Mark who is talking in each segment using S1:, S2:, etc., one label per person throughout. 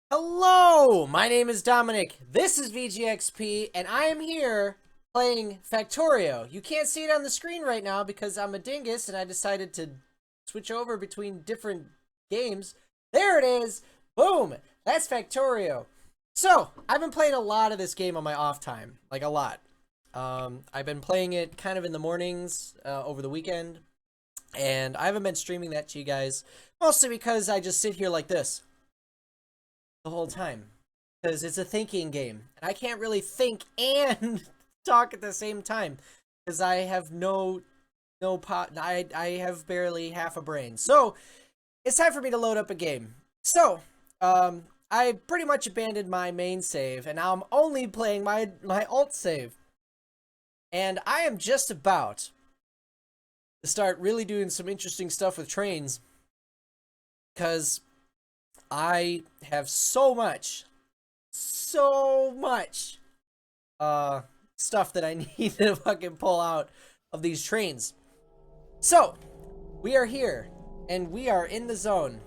S1: Hello, my name is Dominic. This is VGXP, and I am here playing Factorio. You can't see it on the screen right now because I'm a dingus and I decided to switch over between different games. There it is! Boom! That's Factorio. So, I've been playing a lot of this game on my off time. Like, a lot. I've been playing it kind of in the mornings, over the weekend, and I haven't been streaming that to you guys, mostly because I just sit here like this the whole time because it's a thinking game and I can't really think and talk at the same time because I have I have barely half a brain. So it's time for me to load up a game. So I pretty much abandoned my main save and now I'm only playing my alt save, and I am just about to start really doing some interesting stuff with trains because I have so much stuff that I need to fucking pull out of these trains. So, we are here, and we are in the zone.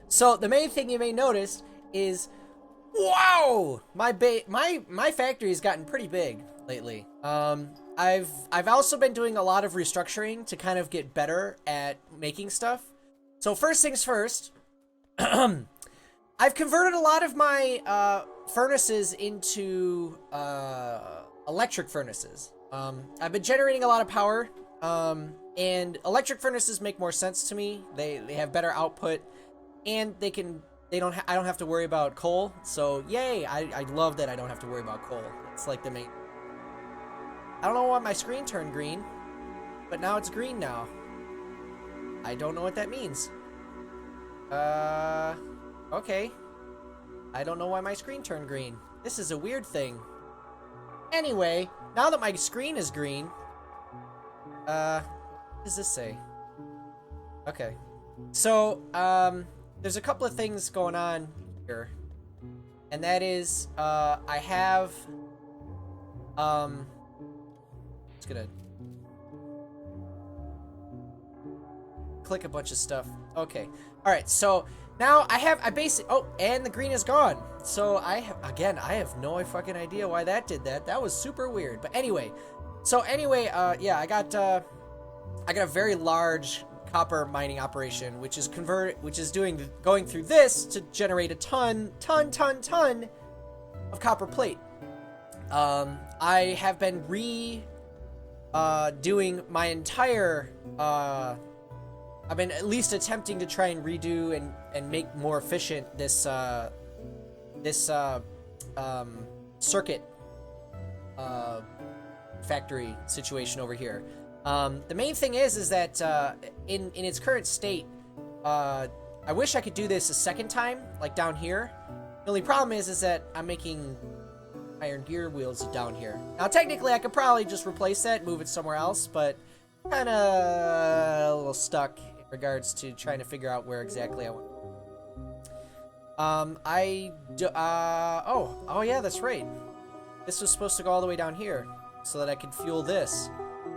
S1: So, the main thing you may notice is, wow! My factory's gotten pretty big lately. I've also been doing a lot of restructuring to kind of get better at making stuff. So, first things first, I've converted a lot of my furnaces into electric furnaces. I've been generating a lot of power, and electric furnaces make more sense to me. They have better output, and I don't have to worry about coal. So yay! I love that I don't have to worry about coal. It's like the main. I don't know why my screen turned green, but now it's green now. I don't know what that means. Okay. I don't know why my screen turned green. This is a weird thing. Anyway, now that my screen is green, what does this say? Okay. So, there's a couple of things going on here. And that is, I have, it's gonna click a bunch of stuff. Okay. Alright, so now and the green is gone. So I have no fucking idea why that did that. That was super weird. But anyway, yeah, I got a very large copper mining operation, which is going through this to generate a ton of copper plate. I have been doing my entire I've been at least attempting to try and redo and make more efficient this circuit factory situation over here. The main thing is that in its current state, I wish I could do this a second time, like down here. The only problem is that I'm making iron gear wheels down here. Now technically I could probably just replace that, move it somewhere else, but kind of a little stuck in regards to trying to figure out where exactly I want. Oh yeah, that's right. This was supposed to go all the way down here so that I could fuel this.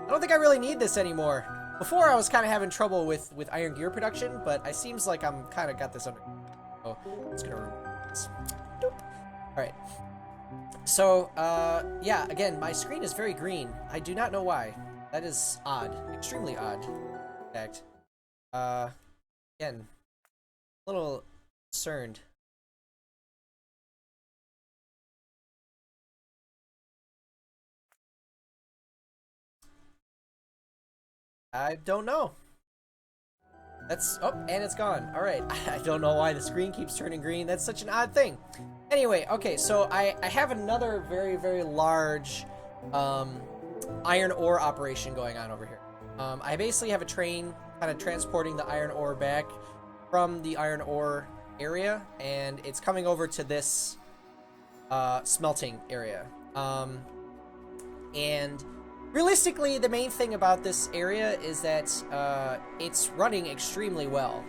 S1: I don't think I really need this anymore. Before I was kind of having trouble with iron gear production, but it seems like I'm kind of got this under. Oh, it's gonna remove this. Doop. All right. So, yeah, again, my screen is very green. I do not know why. That is odd. Extremely odd, in fact. Again, a little concerned. I don't know. And it's gone. Alright, I don't know why the screen keeps turning green. That's such an odd thing. Anyway, okay, so I have another very, very large, iron ore operation going on over here. I basically have a train kind of transporting the iron ore back from the iron ore area, and it's coming over to this smelting area. And realistically, the main thing about this area is that it's running extremely well.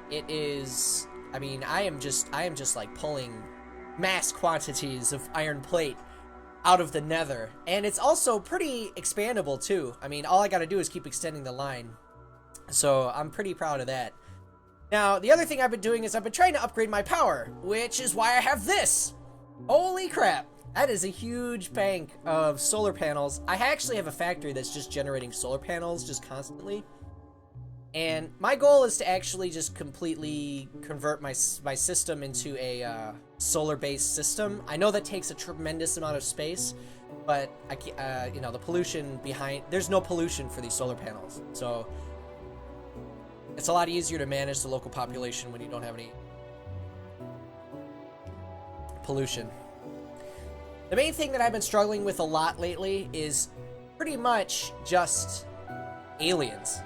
S1: It is, I mean, I am just like pulling mass quantities of iron plate out of the nether, and it's also pretty expandable too. I mean, all I gotta do is keep extending the line, so I'm pretty proud of that. Now, the other thing I've been doing is I've been trying to upgrade my power, which is why I have this. Holy crap. That is a huge bank of solar panels. I actually have a factory that's just generating solar panels just constantly. And my goal is to actually just completely convert my system into a solar-based system. I know that takes a tremendous amount of space, but you know, the pollution behind, there's no pollution for these solar panels. So it's a lot easier to manage the local population when you don't have any pollution. The main thing that I've been struggling with a lot lately is pretty much just aliens.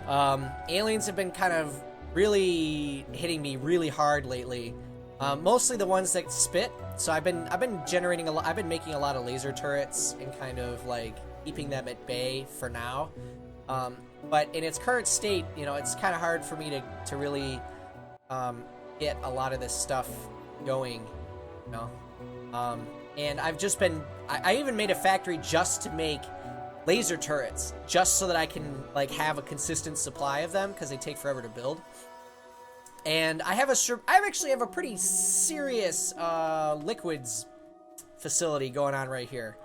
S1: Aliens have been kind of really hitting me really hard lately. Mostly the ones that spit. So I've been generating I've been making a lot of laser turrets and kind of like keeping them at bay for now. But in its current state, you know, it's kind of hard for me to really get a lot of this stuff going, you know. And I've just been, I even made a factory just to make laser turrets, just so that I can like have a consistent supply of them, because they take forever to build. And I actually have a pretty serious liquids facility going on right here.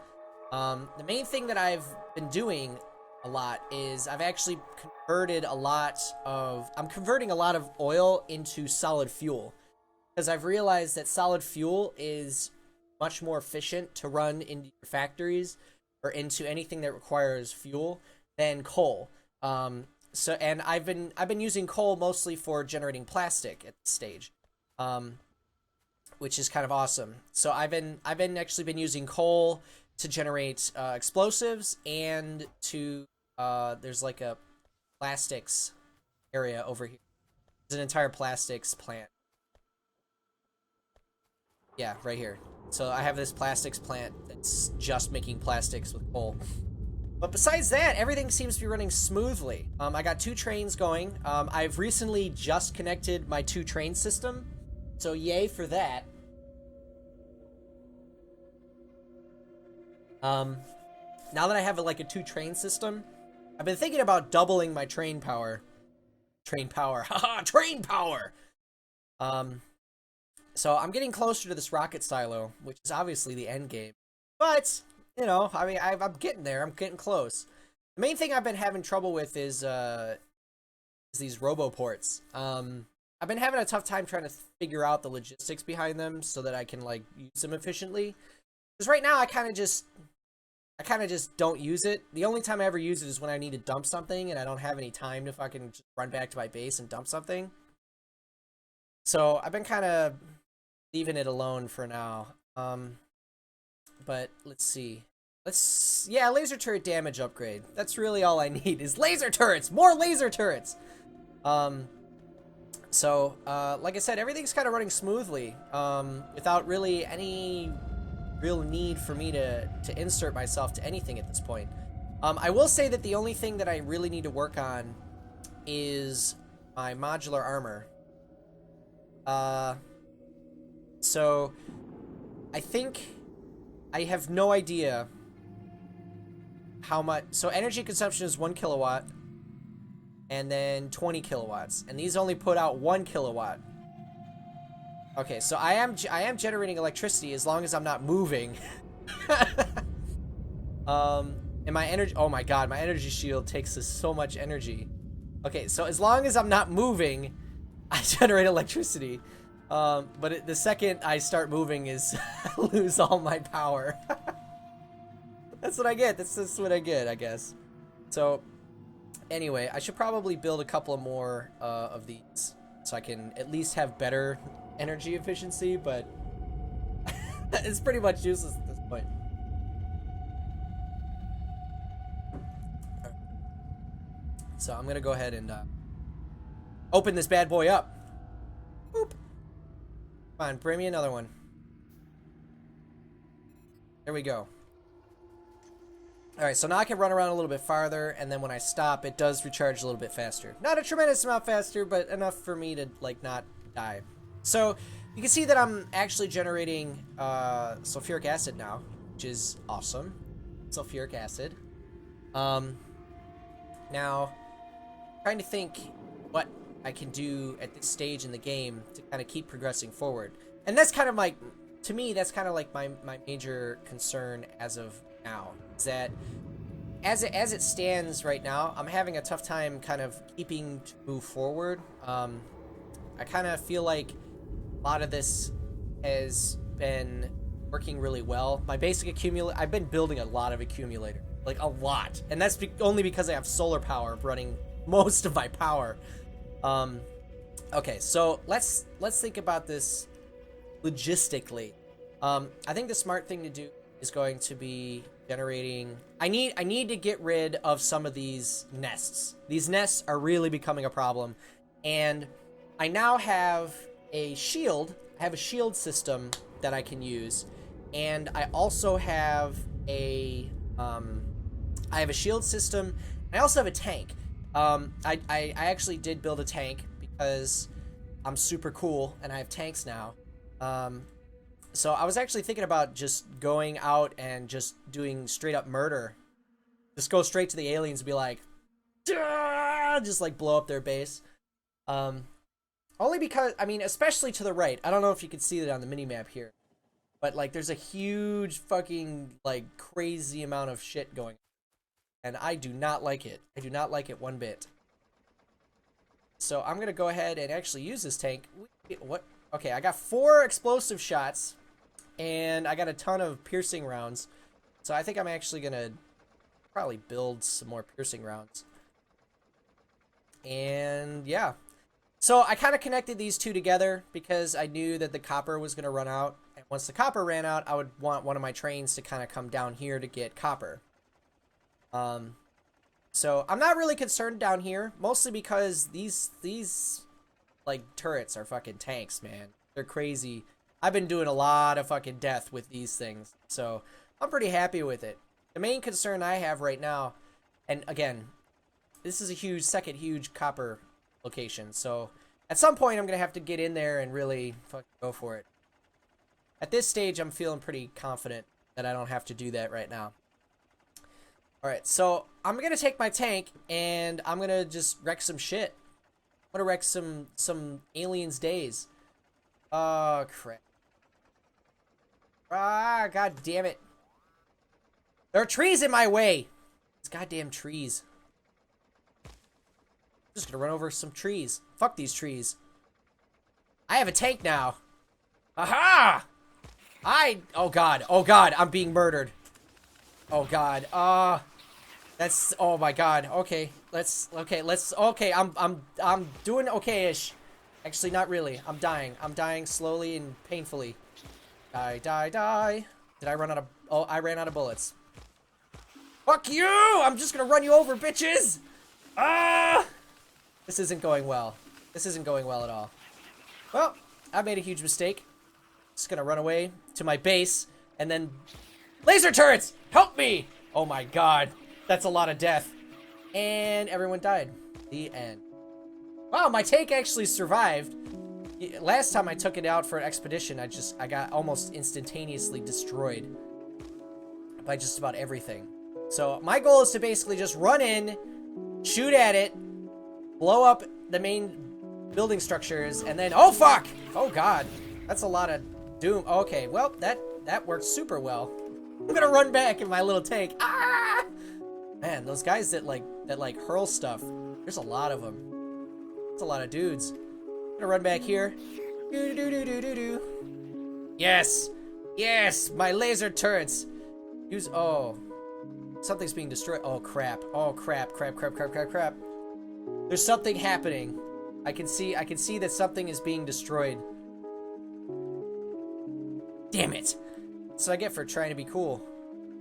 S1: The main thing that I've been doing a lot is I've actually converted I'm converting a lot of oil into solid fuel, because I've realized that solid fuel is much more efficient to run into your factories or into anything that requires fuel than coal. And I've been using coal mostly for generating plastic at this stage, which is kind of awesome. So I've been actually been using coal to generate explosives, and to there's like a plastics area over here. There's an entire plastics plant. Yeah, right here. So I have this plastics plant that's just making plastics with coal. But besides that, everything seems to be running smoothly. I got 2 trains going. I've recently just connected my 2 train system, so yay for that. Now that I have like a 2 train system, I've been thinking about doubling my train power. Train power, haha, train power! So I'm getting closer to this rocket silo, which is obviously the end game. But, you know, I mean, I'm getting there. I'm getting close. The main thing I've been having trouble with is these roboports. I've been having a tough time trying to figure out the logistics behind them so that I can, like, use them efficiently. Because right now I kind of just don't use it. The only time I ever use it is when I need to dump something and I don't have any time to fucking just run back to my base and dump something. So I've been kind of leaving it alone for now. But let's see. Yeah, laser turret damage upgrade. That's really all I need is laser turrets! More laser turrets! So, like I said, everything's kind of running smoothly, without really any real need for me to insert myself to anything at this point. I will say that the only thing that I really need to work on is my modular armor. So I think I have no idea how much. So energy consumption is 1 kilowatt, and then 20 kilowatts, and these only put out 1 kilowatt. Okay, so I am generating electricity as long as I'm not moving. And my energy, oh my god, my energy shield takes so much energy. Okay, so as long as I'm not moving, I generate electricity. But the second I start moving is I lose all my power. That's what I get. That's what I get, I guess. So, anyway, I should probably build a couple more of these so I can at least have better energy efficiency, but it's pretty much useless at this point. So I'm gonna go ahead and open this bad boy up. Boop. Come on, bring me another one. There we go. Alright, so now I can run around a little bit farther, and then when I stop, it does recharge a little bit faster. Not a tremendous amount faster, but enough for me to, like, not die. So, you can see that I'm actually generating sulfuric acid now, which is awesome. Sulfuric acid. Now, trying to think what I can do at this stage in the game to kind of keep progressing forward. And that's kind of like, to me, that's kind of like my major concern as of now, is that as it stands right now, I'm having a tough time kind of keeping to move forward. I kind of feel like a lot of this has been working really well. My basic accumulator, I've been building a lot of accumulator, like a lot, and that's only because I have solar power running most of my power. Okay, so let's think about this logistically. I think the smart thing to do is going to be generating. I need to get rid of some of these nests. These nests are really becoming a problem, and I now have a shield. I have a shield system that I can use, and I also have a shield system. And I also have a tank. I actually did build a tank because I'm super cool and I have tanks now. So I was actually thinking about just going out and just doing straight up murder. Just go straight to the aliens and be like, "Dah!" Just like blow up their base. Only because, I mean, especially to the right. I don't know if you can see that on the minimap here. But like there's a huge fucking like crazy amount of shit going on. And I do not like it. I do not like it one bit. So I'm going to go ahead and actually use this tank. What? Okay, I got 4 explosive shots. And I got a ton of piercing rounds. So I think I'm actually going to probably build some more piercing rounds. And yeah. So I kind of connected these two together because I knew that the copper was going to run out. And once the copper ran out, I would want one of my trains to kind of come down here to get copper. So I'm not really concerned down here, mostly because these like turrets are fucking tanks, man. They're crazy. I've been doing a lot of fucking death with these things, so I'm pretty happy with it. The main concern I have right now, and again, this is a second huge copper location, so at some point I'm gonna have to get in there and really fucking go for it. At this stage, I'm feeling pretty confident that I don't have to do that right now. Alright, so I'm gonna take my tank and I'm gonna just wreck some shit. I'm gonna wreck some aliens' days. Oh, crap. Ah, god damn it. There are trees in my way! These goddamn trees. I'm just gonna run over some trees. Fuck these trees. I have a tank now. Aha! Oh god, I'm being murdered. Oh god, that's, oh my god, okay, I'm doing okay-ish. Actually, not really, I'm dying slowly and painfully. Die. Did I run out of, oh, I ran out of bullets. Fuck you! I'm just gonna run you over, bitches! Ah! This isn't going well. This isn't going well at all. Well, I made a huge mistake. Just gonna run away to my base, and then... Laser turrets! Help me! Oh my god. That's a lot of death. And everyone died. The end. Wow, my tank actually survived. Last time I took it out for an expedition, I got almost instantaneously destroyed by just about everything. So my goal is to basically just run in, shoot at it, blow up the main building structures, and then, oh fuck! Oh god. That's a lot of doom. Okay, well, that worked super well. I'm gonna run back in my little tank. Ah! Man, those guys that hurl stuff, there's a lot of them. There's a lot of dudes. I'm gonna run back here. Yes! Yes! My laser turrets! Use, oh. Something's being destroyed. Oh crap. Oh crap. There's something happening. I can see that something is being destroyed. Damn it! That's what I get for trying to be cool.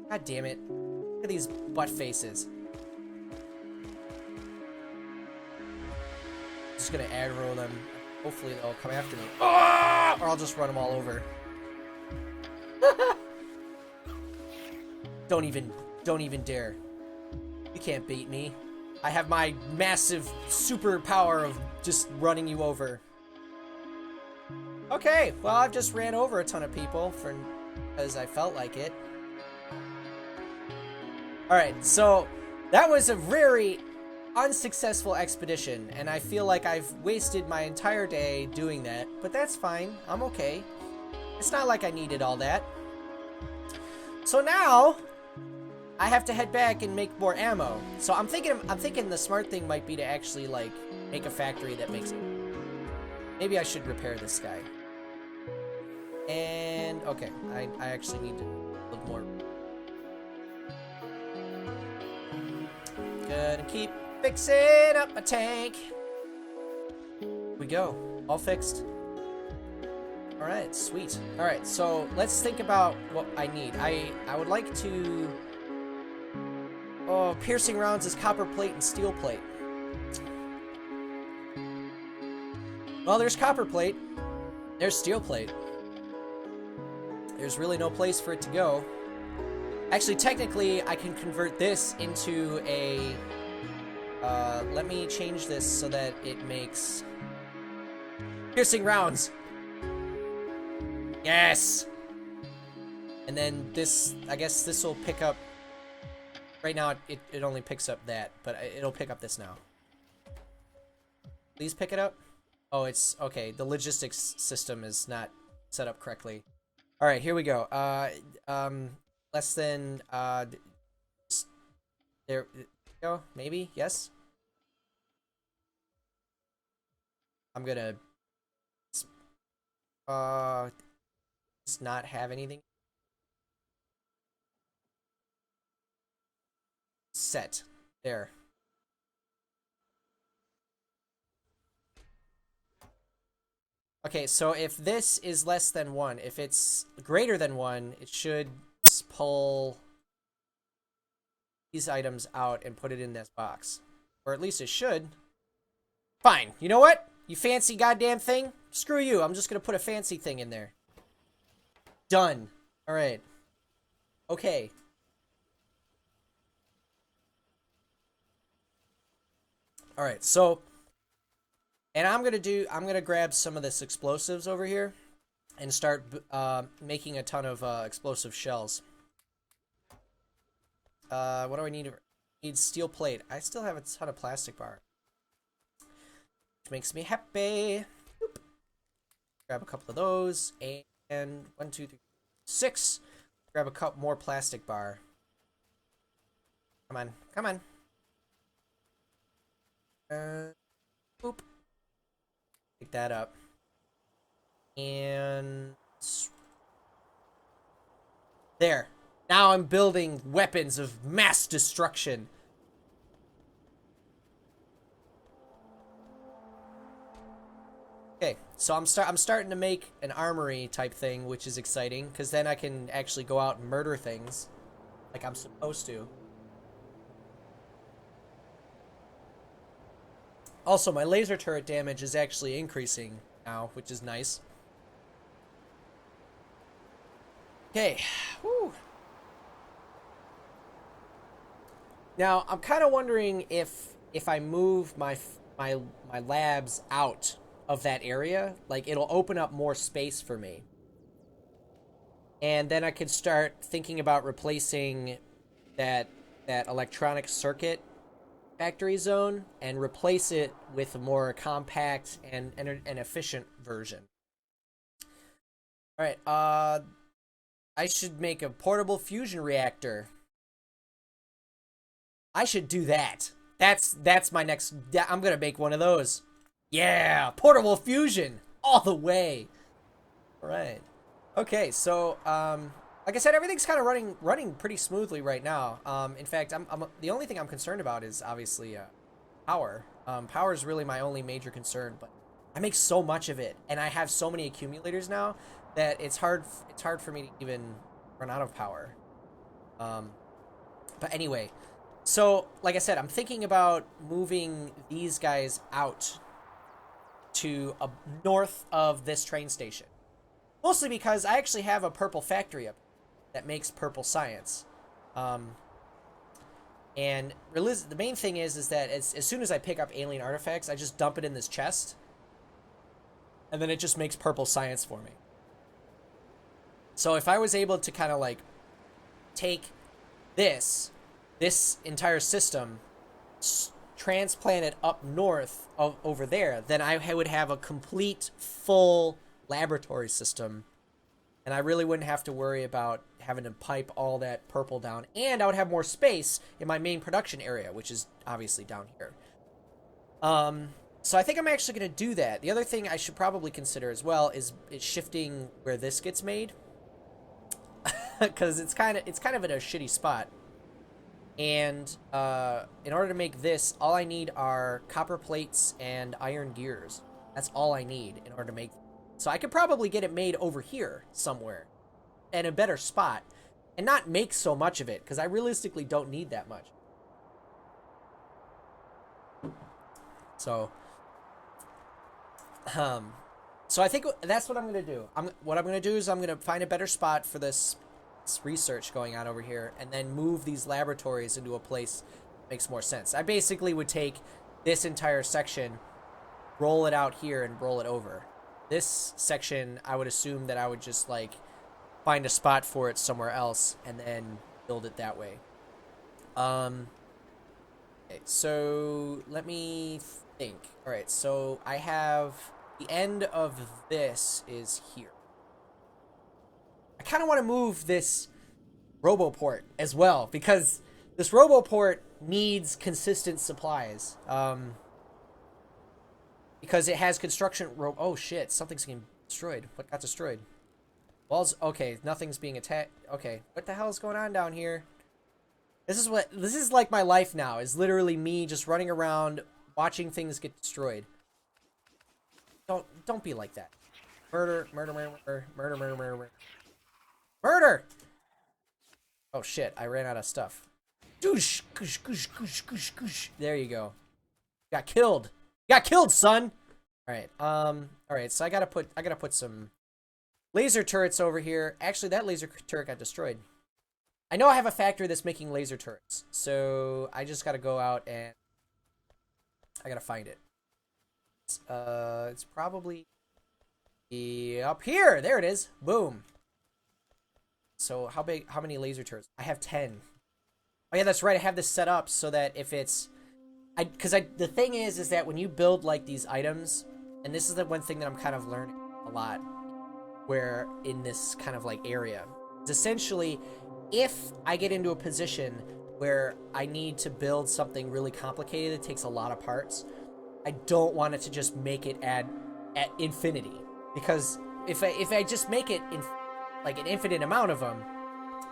S1: God damn it. Look at these butt faces. Just gonna aggro them. Hopefully they'll come after me. Oh! Or I'll just run them all over. Don't even dare. You can't beat me. I have my massive superpower of just running you over. Okay, well, I've just ran over a ton of people because I felt like it. Alright, so that was a very unsuccessful expedition, and I feel like I've wasted my entire day doing that, but that's fine. I'm okay. It's not like I needed all that. So now I have to head back and make more ammo. So I'm thinking the smart thing might be to actually like make a factory that makes it. Maybe I should repair this guy. And okay, I actually need to build more. Gonna keep fixing up my tank. Here we go, all fixed. All right, sweet. All right, so let's think about what I need. I would like to. Oh, piercing rounds is copper plate and steel plate. Well, there's copper plate. There's steel plate. There's really no place for it to go. Actually, technically, I can convert this into a... let me change this so that it makes... piercing rounds. Yes! And then this, I guess this will pick up... Right now, it only picks up that, but it'll pick up this now. Please pick it up. Oh, it's... Okay, the logistics system is not set up correctly. Alright, here we go. Less than... there we go. Maybe? Yes? I'm gonna... just not have anything. Set. There. Okay, so if this is less than 1, if it's greater than 1, it should pull these items out and put it in this box. Or at least it should. Fine. You know what? You fancy goddamn thing? Screw you. I'm just gonna put a fancy thing in there. Done. Alright. Okay. Alright, so... And I'm gonna grab some of this explosives over here and start making a ton of explosive shells. What do I need? Need steel plate. I still have a ton of plastic bar, which makes me happy. Boop. Grab a couple of those, and 1, 2, 3, 6. Grab a couple more plastic bar. Come on, come on. Boop. Pick that up. And there. Now I'm building weapons of mass destruction. Okay, so I'm starting to make an armory type thing, which is exciting, because then I can actually go out and murder things like I'm supposed to. Also, my laser turret damage is actually increasing now, which is nice. Okay. Whew. Now, I'm kind of wondering if I move my labs out of that area, like it'll open up more space for me. And then I could start thinking about replacing that electronic circuit factory zone and replace it with a more compact and efficient version. All right, I should make a portable fusion reactor. I should do that. That's my next. I'm gonna make one of those. Yeah, portable fusion all the way. All right. Okay, so like I said, everything's kind of running pretty smoothly right now. In fact, I'm the only thing I'm concerned about is obviously power. Power is really my only major concern, but I make so much of it, and I have so many accumulators now that it's hard for me to even run out of power. But anyway, so like I said, I'm thinking about moving these guys out to north of this train station. Mostly because I actually have a purple factory up that makes purple science. And the main thing is that as soon as I pick up alien artifacts, I just dump it in this chest. And then it just makes purple science for me. So if I was able to kind of like take this entire system, transplant it up north over there, then I would have a complete full laboratory system, and I really wouldn't have to worry about having to pipe all that purple down, and I would have more space in my main production area, which is obviously down here. So I think I'm actually going to do that. The other thing I should probably consider as well is shifting where this gets made, because it's kind of in a shitty spot. And in order to make this, all I need are copper plates and iron gears. That's all I need in order to make. So I could probably get it made over here somewhere, in a better spot, and not make so much of it, because I realistically don't need that much. So, so I think that's what I'm gonna do. What I'm gonna do is I'm gonna find a better spot for this research going on over here, and then move these laboratories into a place that makes more sense. I basically would take this entire section, roll it out here, and roll it over. This section, I would assume that I would just like find a spot for it somewhere else and then build it that way. Okay, so let me think. All right, so I have the end of this is here. I kind of want to move this RoboPort as well, because this RoboPort needs consistent supplies. Because it has construction oh shit, something's getting destroyed. What got destroyed? Walls, okay, nothing's being attacked. Okay, what the hell is going on down here? This is like my life now, is literally me just running around watching things get destroyed. Don't be like that. Murder, murder, murder, murder, murder, murder, murder. Murder! Oh shit, I ran out of stuff. Doosh, goosh, goosh, goosh, goosh, goosh. There you go. Got killed. Got killed, son! Alright, alright, so I gotta put some laser turrets over here. Actually, that laser turret got destroyed. I know I have a factory that's making laser turrets, so I just gotta go out and I gotta find it. It's probably up here. There it is. Boom. So how many laser turrets? I have 10. Oh yeah, that's right. I have this set up so that if it's, the thing is that when you build like these items, and this is the one thing that I'm kind of learning a lot, where in this kind of like area, is essentially if I get into a position where I need to build something really complicated that takes a lot of parts, I don't want it to just make it at infinity, because if I just make it in like an infinite amount of them,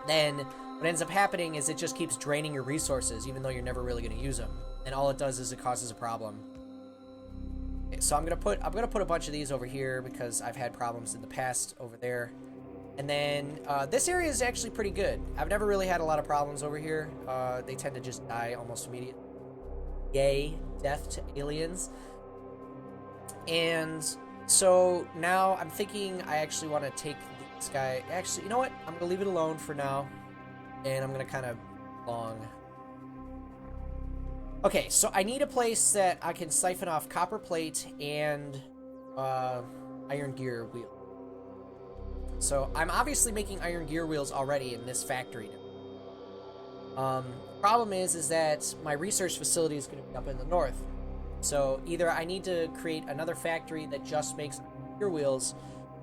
S1: then what ends up happening is it just keeps draining your resources, even though you're never really going to use them, and all it does is it causes a problem. Okay, so I'm gonna put a bunch of these over here because I've had problems in the past over there. And then this area is actually pretty good. I've never really had a lot of problems over here. They tend to just die almost immediately. Yay, death to aliens. And so now I'm thinking I actually want to take this guy. Actually, you know what? I'm going to leave it alone for now. And I'm going to kind of long. Okay, so I need a place that I can siphon off copper plate and iron gear wheel. So I'm obviously making iron gear wheels already in this factory now. Problem is that my research facility is going to be up in the north. So either I need to create another factory that just makes gear wheels,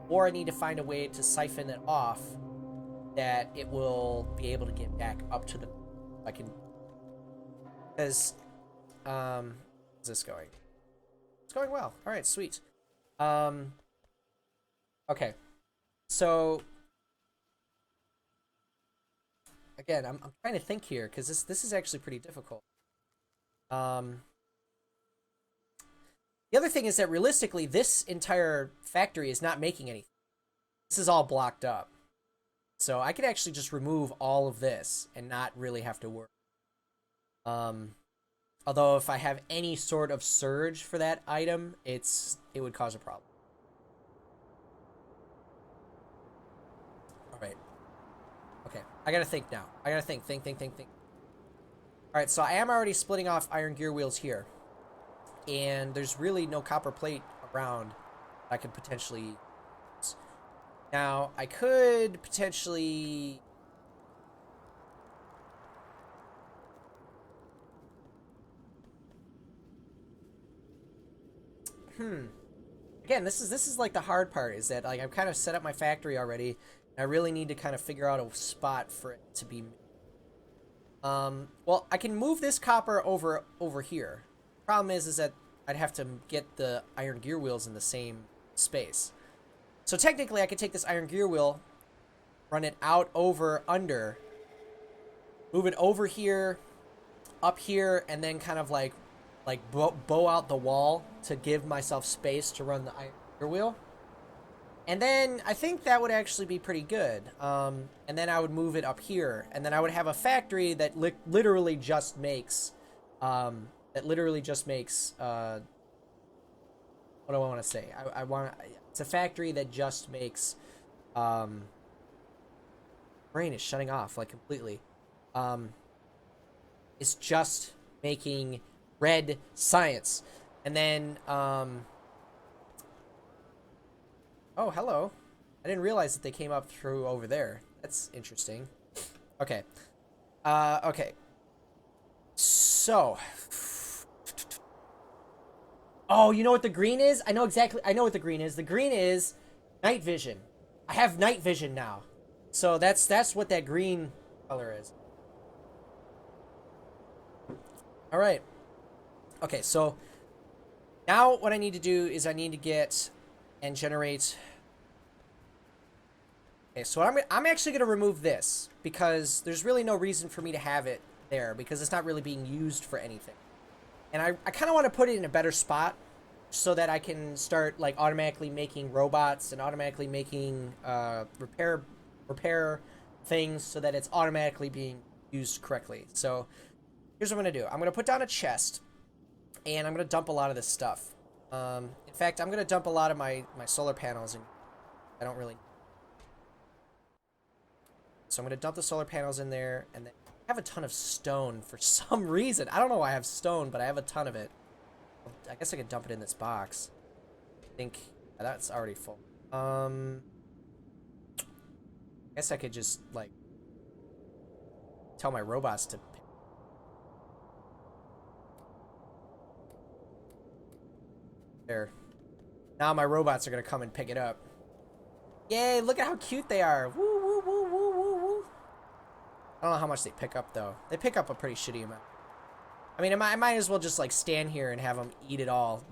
S1: or I need to find a way to siphon it off that it will be able to get back up to the... I can... Because... how's this going? It's going well. Alright, sweet. Okay. So, again, I'm trying to think here, because this is actually pretty difficult. The other thing is that realistically, this entire factory is not making anything. This is all blocked up. So I could actually just remove all of this and not really have to worry. Although if I have any sort of surge for that item, it would cause a problem. Alright. Okay, I gotta think now. I gotta think. Alright, so I am already splitting off iron gear wheels here. And there's really no copper plate around I could potentially use. Now, I could potentially... Again, this is like the hard part, is that like I've kind of set up my factory already, and I really need to kind of figure out a spot for it to be. Well, I can move this copper over here. Problem is that I'd have to get the iron gear wheels in the same space. So technically, I could take this iron gear wheel, run it out over under, move it over here, up here, and then kind of like bow out the wall to give myself space to run the iron gear wheel. And then I think that would actually be pretty good. And then I would move it up here, and then I would have a factory that literally just makes, what do I want to say? I want, it's a factory that just makes, brain is shutting off like completely. It's just making red science. And then, oh, hello. I didn't realize that they came up through over there. That's interesting. Okay. Okay. So. Oh, you know what the green is? I know what the green is. The green is night vision. I have night vision now. So that's what that green color is. All right. Okay, so now what I need to do is I need to get and generate. Okay, so I'm actually going to remove this because there's really no reason for me to have it there because it's not really being used for anything. And I kind of want to put it in a better spot so that I can start like automatically making robots and automatically making repair things so that it's automatically being used correctly. So here's what I'm going to do. I'm going to put down a chest and I'm going to dump a lot of this stuff. In fact, I'm going to dump a lot of my solar panels in. I don't really. So I'm going to dump the solar panels in there, and then I have a ton of stone for some reason. I don't know why I have stone, but I have a ton of it. I guess I could dump it in this box. I think that's already full. I guess I could just, like, tell my robots to pick. There. Now my robots are going to come and pick it up. Yay, look at how cute they are. Woo, woo, woo, woo, woo, woo. I don't know how much they pick up, though. They pick up a pretty shitty amount. I mean, I might as well just, like, stand here and have them eat it all.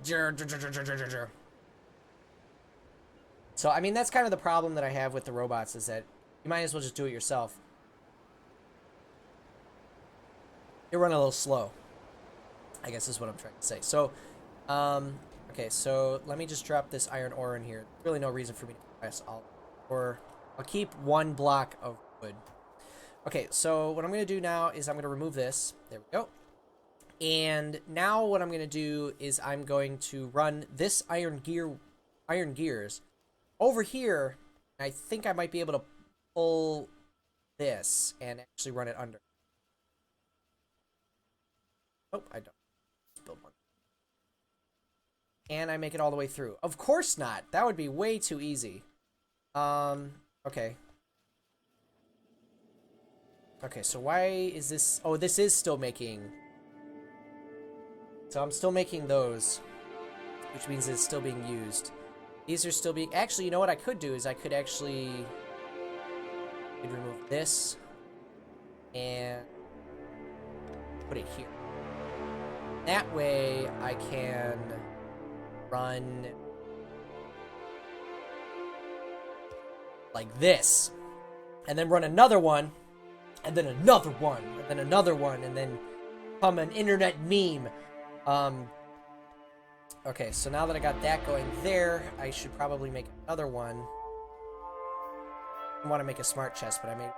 S1: So, I mean, that's kind of the problem that I have with the robots, is that you might as well just do it yourself. They run a little slow, I guess is what I'm trying to say. So, okay, so let me just drop this iron ore in here. Really no reason for me to press all, or I'll keep one block of wood. Okay, so what I'm going to do now is I'm going to remove this. There we go. And now what I'm going to do is I'm going to run this iron gears over here. I think I might be able to pull this and actually run it under. Oh, I don't. Let's build one. And I make it all the way through. Of course not. That would be way too easy. Okay. Okay, so why is this... Oh, this is still making... So I'm still making those, which means it's still being used. These are still being... Actually, you know what I could do is I could actually... remove this and put it here. That way I can run like this, and then run another one, and then another one, and then another one, and then become an internet meme. Okay, so now that I got that going there, I should probably make another one. I want to make a smart chest, but I made...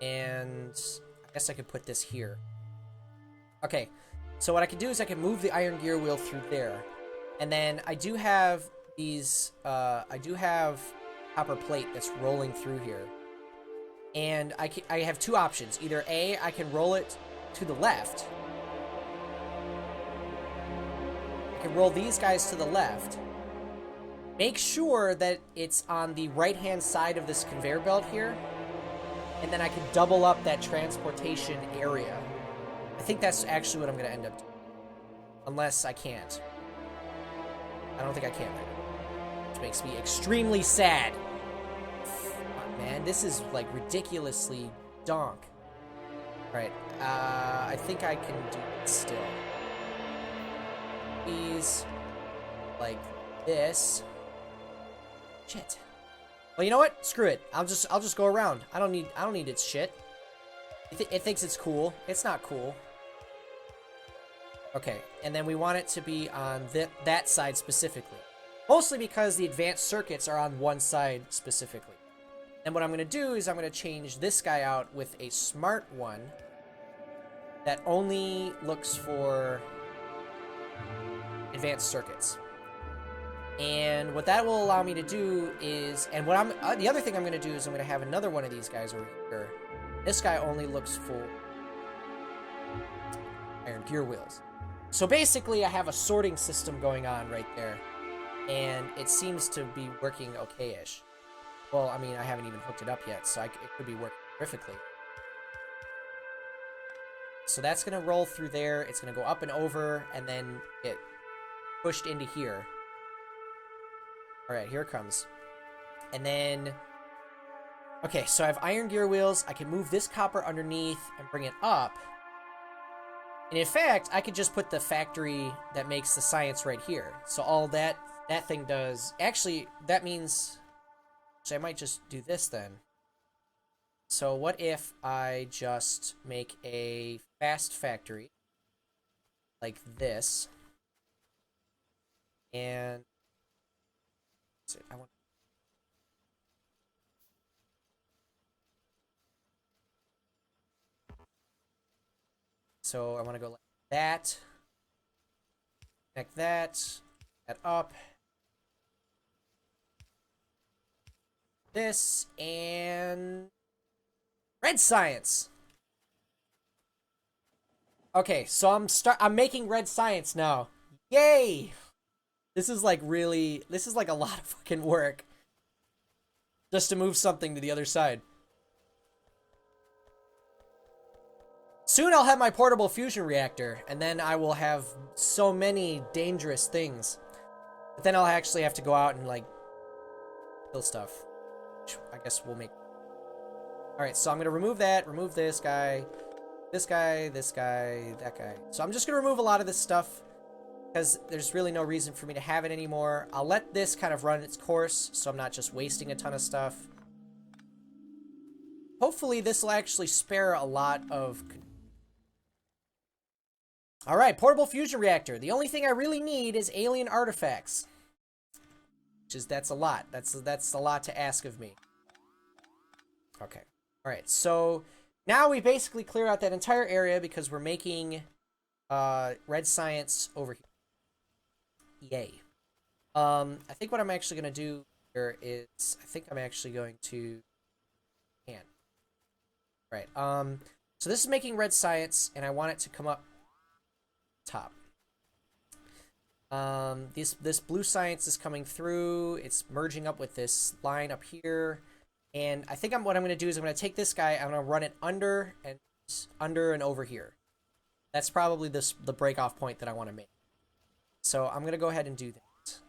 S1: And I guess I could put this here. Okay, so what I can do is I can move the iron gear wheel through there. And then I do have these, I do have copper plate that's rolling through here. And I have two options. Either A, I can roll it to the left. I can roll these guys to the left. Make sure that it's on the right-hand side of this conveyor belt here. And then I can double up that transportation area. I I think that's actually what I'm going to end up doing. Unless I can't. I don't think I can right now. Which makes me extremely sad. Oh, man, this is like ridiculously donk. Alright, I think I can do it still. These, like this. Shit. Well, you know what? Screw it. I'll just go around. I don't need its shit. It thinks it's cool. It's not cool. Okay, and then we want it to be on that side specifically. Mostly because the advanced circuits are on one side specifically. And what I'm going to do is I'm going to change this guy out with a smart one that only looks for advanced circuits. And what that will allow me to do is, and what the other thing I'm going to do is I'm going to have another one of these guys over here. This guy only looks for iron gear wheels. So basically I have a sorting system going on right there, and it seems to be working okay-ish. Well, I mean, I haven't even hooked it up yet, so it could be working terrifically. So that's going to roll through there, it's going to go up and over, and then get pushed into here. Alright, here it comes. And then... Okay, so I have iron gear wheels, I can move this copper underneath and bring it up. And in fact, I could just put the factory that makes the science right here. So all that thing does... Actually, that means... So I might just do this then. So what if I just make a fast factory like this, and I want so I want to go like that, connect that up, this, and red science. Okay, so I'm making red science now. Yay! This is like a lot of fucking work just to move something to the other side. Soon I'll have my portable fusion reactor, and then I will have so many dangerous things. But then I'll actually have to go out and like kill stuff, which I guess we'll make. Alright, so I'm gonna remove that, remove this guy, this guy, this guy, that guy. So I'm just gonna remove a lot of this stuff, because there's really no reason for me to have it anymore. I'll let this kind of run its course, so I'm not just wasting a ton of stuff. Hopefully this will actually spare a lot of... Alright, portable fusion reactor. The only thing I really need is alien artifacts. That's a lot. That's a lot to ask of me. Okay. Alright, so now we basically clear out that entire area because we're making red science over here. Yay. I think what I'm actually going to do here is, I think I'm actually going to... Right. So this is making red science, and I want it to come up top. This blue science is coming through. It's merging up with this line up here. And I think what I'm going to do is I'm going to take this guy, I'm going to run it under and over here. That's probably the break-off point that I want to make. So I'm going to go ahead and do that. Just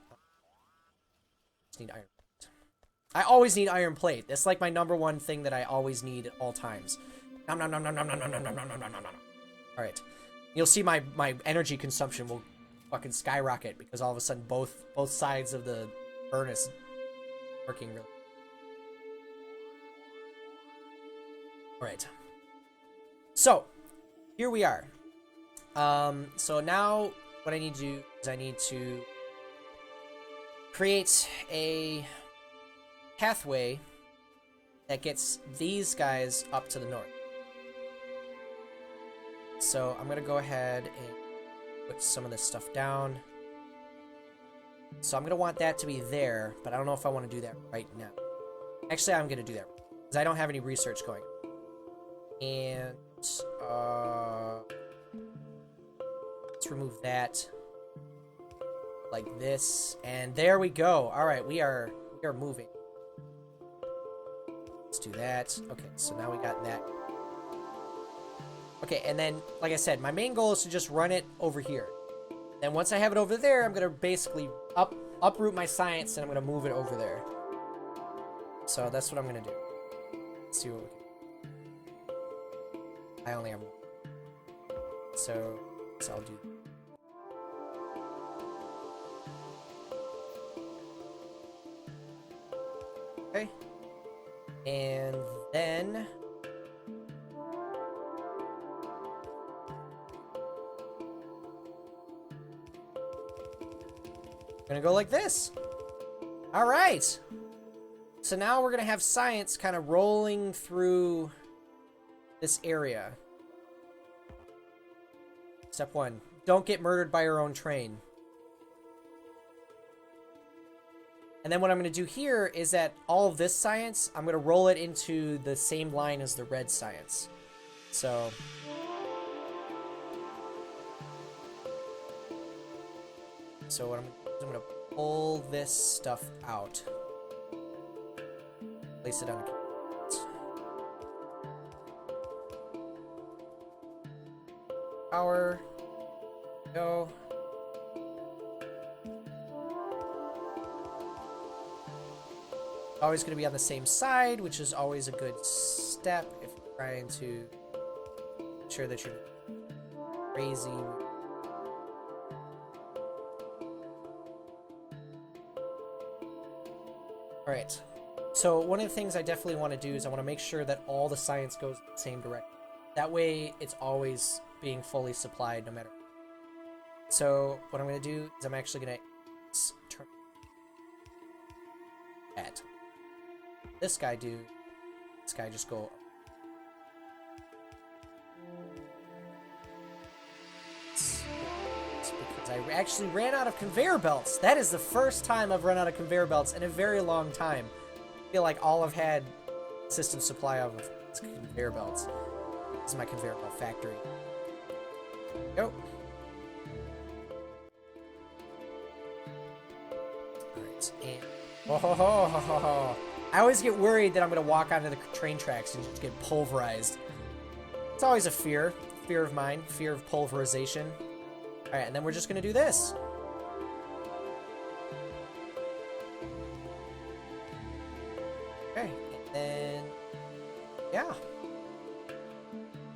S1: need iron plate. I always need iron plate. That's like my #1 thing that I always need at all times. Nom nom nom nom nom nom nom nom nom nom nom nom nom. Alright. You'll see my energy consumption will fucking skyrocket because all of a sudden both sides of the furnace working really. Alright. So, here we are. So now what I need to do is I need to create a pathway that gets these guys up to the north. So I'm going to go ahead and put some of this stuff down. So I'm going to want that to be there, but I don't know if I want to do that right now. Actually, I'm going to do that because I don't have any research going. And let's remove that like this, and there we go. All right, we are moving. Let's do that. Okay, so now we got that. Okay, and then, like I said, my main goal is to just run it over here. Then once I have it over there, I'm going to basically uproot my science, and I'm going to move it over there. So that's what I'm going to do. Let's see what we can. I only have one. So I'll do. Okay. And then gonna go like this. All right. So now we're gonna have science kind of rolling through this area. Step 1. Don't get murdered by your own train. And then what I'm going to do here is that all of this science, I'm going to roll it into the same line as the red science. So what I'm going to pull this stuff out. Place it on the power. Go. Always going to be on the same side, which is always a good step if you're trying to ensure that you're crazy. Alright, so one of the things I definitely want to do is I want to make sure that all the science goes in the same direction. That way it's always being fully supplied no matter what. So what I'm going to do is I'm actually going to turn that. This guy do. This guy just go. It's because I actually ran out of conveyor belts. That is the first time I've run out of conveyor belts in a very long time. I feel like all I've had system supply of is conveyor belts. This is my conveyor belt factory. Go. Alright, and oh, I always get worried that I'm going to walk onto the train tracks and just get pulverized. It's always a fear of mine, fear of pulverization. Alright, and then we're just going to do this. Okay, and then, yeah.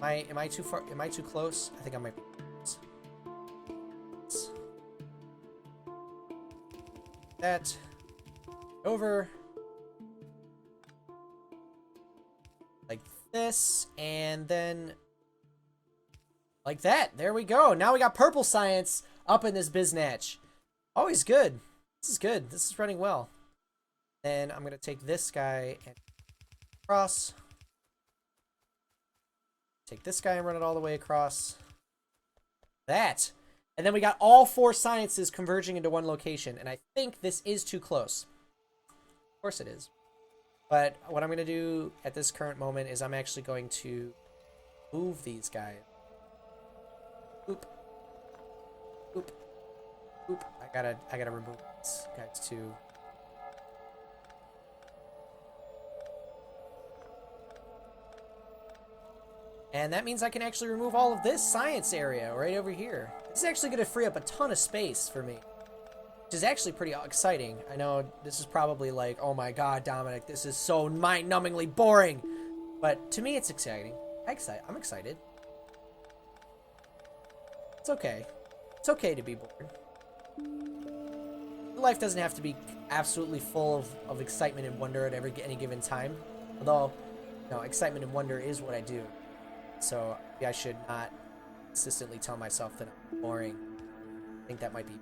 S1: Am I too far? Am I too close? I think I might be close. That over like this, and then like that. There we go. Now we got purple science up in this biznatch. Always good. This is good. This is running well. Then I'm gonna take this guy and cross. Take this guy and run it all the way across. That. And then we got all 4 sciences converging into one location. And I think this is too close. Of course it is. But what I'm going to do at this current moment is I'm actually going to move these guys. Oop. Oop. Oop. I gotta remove these guys too. And that means I can actually remove all of this science area right over here. This is actually going to free up a ton of space for me, which is actually pretty exciting. I know this is probably like, oh my god, Dominic, this is so mind-numbingly boring. But to me, it's exciting. I'm excited. It's okay. It's okay to be bored. Life doesn't have to be absolutely full of excitement and wonder at any given time. Although, no, excitement and wonder is what I do. So maybe I should not consistently tell myself that I'm boring. I think that might be.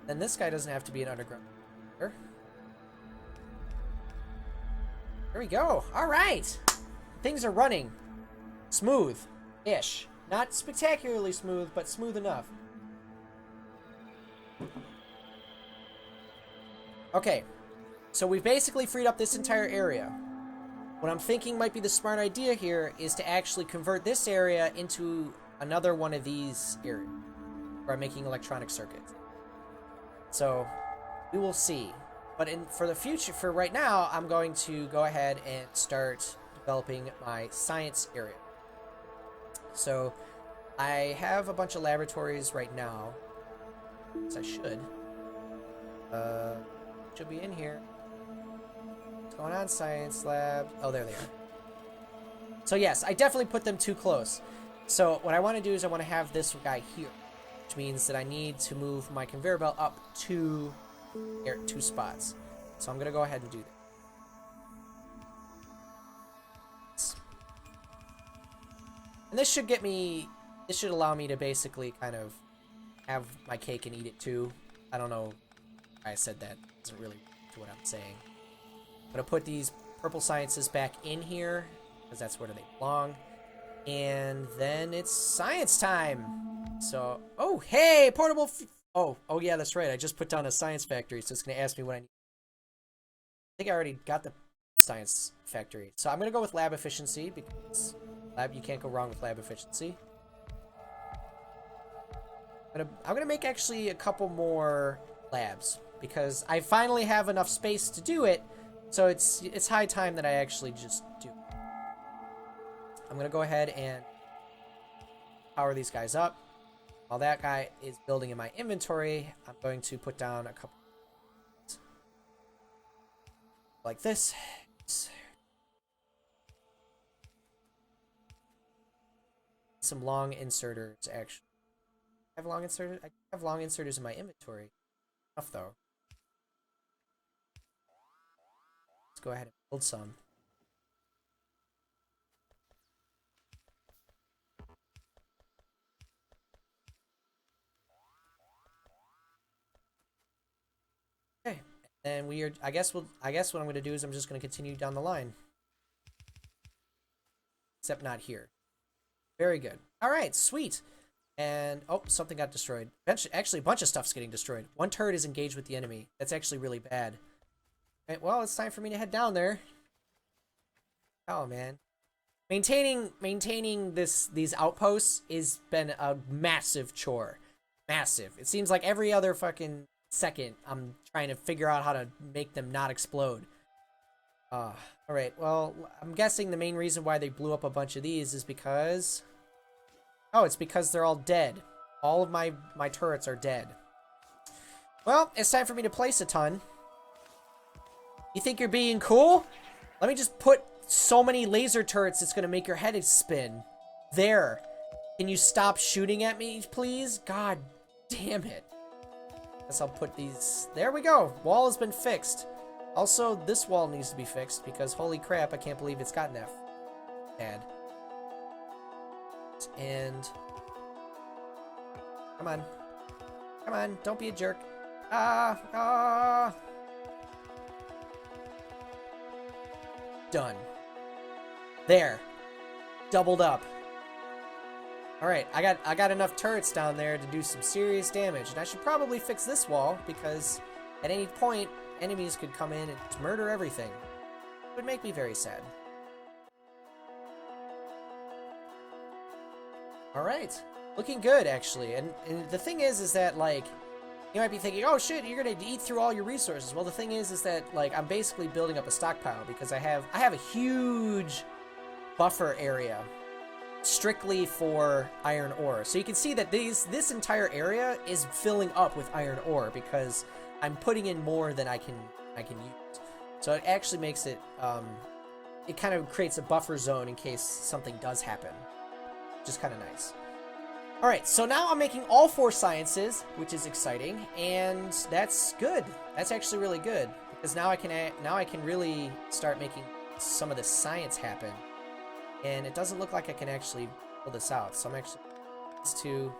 S1: Then this guy doesn't have to be an underground. There we go. All right. Things are running smooth-ish. Not spectacularly smooth, but smooth enough. Okay. So we've basically freed up this entire area. What I'm thinking might be the smart idea here is to actually convert this area into another one of these areas where I'm making electronic circuits. So we will see. But for the future, for right now, I'm going to go ahead and start developing my science area. So I have a bunch of laboratories right now. Yes, I should. Should be in here. What's going on, science lab? Oh, there they are. So yes, I definitely put them too close. So what I want to do is I want to have this guy here, which means that I need to move my conveyor belt up two spots. So I'm gonna go ahead and do that. And this should allow me to basically kind of have my cake and eat it too. I don't know why I said that. It doesn't really to what I'm saying. I'm gonna put these purple sciences back in here because that's where they belong. And then it's science time. So, oh, hey, portable. Oh, yeah, that's right. I just put down a science factory, so it's gonna ask me what I need. I think I already got the science factory. So I'm gonna go with lab efficiency because you can't go wrong with lab efficiency. I'm gonna make actually a couple more labs because I finally have enough space to do it. So it's high time that I actually just do. I'm gonna go ahead and power these guys up. While that guy is building in my inventory, I'm going to put down a couple like this. Some long inserters, actually. I have long inserters in my inventory. Enough, though. Let's go ahead and build some. Okay, and I guess what I'm going to do is I'm just going to continue down the line. Except not here. Very good. All right, sweet. And, oh, something got destroyed. Actually, a bunch of stuff's getting destroyed. One turret is engaged with the enemy. That's actually really bad. Okay, well, it's time for me to head down there. Oh, man. Maintaining these outposts has been a massive chore. Massive. It seems like every other fucking second I'm trying to figure out how to make them not explode. Alright, well, I'm guessing the main reason why they blew up a bunch of these is because... Oh, it's because they're all dead. All of my turrets are dead. Well, it's time for me to place a ton. You think you're being cool? Let me just put so many laser turrets it's gonna make your head spin. There. Can you stop shooting at me, please? God damn it. Guess I'll put these... There we go. Wall has been fixed. Also, this wall needs to be fixed because holy crap, I can't believe it's gotten that bad. And... Come on. Come on, don't be a jerk. Done. There. Doubled up. Alright, I got enough turrets down there to do some serious damage. And I should probably fix this wall because at any point, enemies could come in and just murder everything. It would make me very sad. Alright. Looking good, actually. And the thing is that, like, you might be thinking, oh shit, you're gonna eat through all your resources. Well, the thing is that, like, I'm basically building up a stockpile because I have a huge buffer area strictly for iron ore. So you can see that this entire area is filling up with iron ore because I'm putting in more than I can use. So it actually makes it, it kind of creates a buffer zone in case something does happen. Which is kind of nice. Alright, so now I'm making all 4 sciences, which is exciting, and that's good. That's actually really good, because now I can really start making some of the science happen. And it doesn't look like I can actually pull this out, so I'm actually to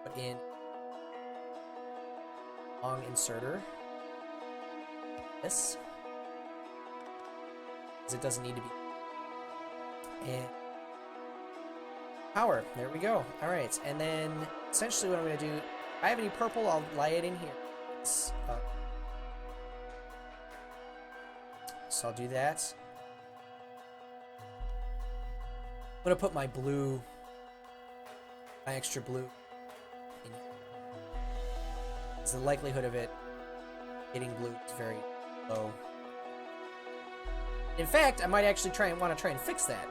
S1: put in long inserter. This. Because it doesn't need to be. And power. There we go. Alright, and then essentially what I'm going to do, if I have any purple, I'll lay it in here. So I'll do that. I'm going to put my blue, my extra blue in here. Because the likelihood of it Hitting blue is very low. In fact, I might actually want to try and fix that.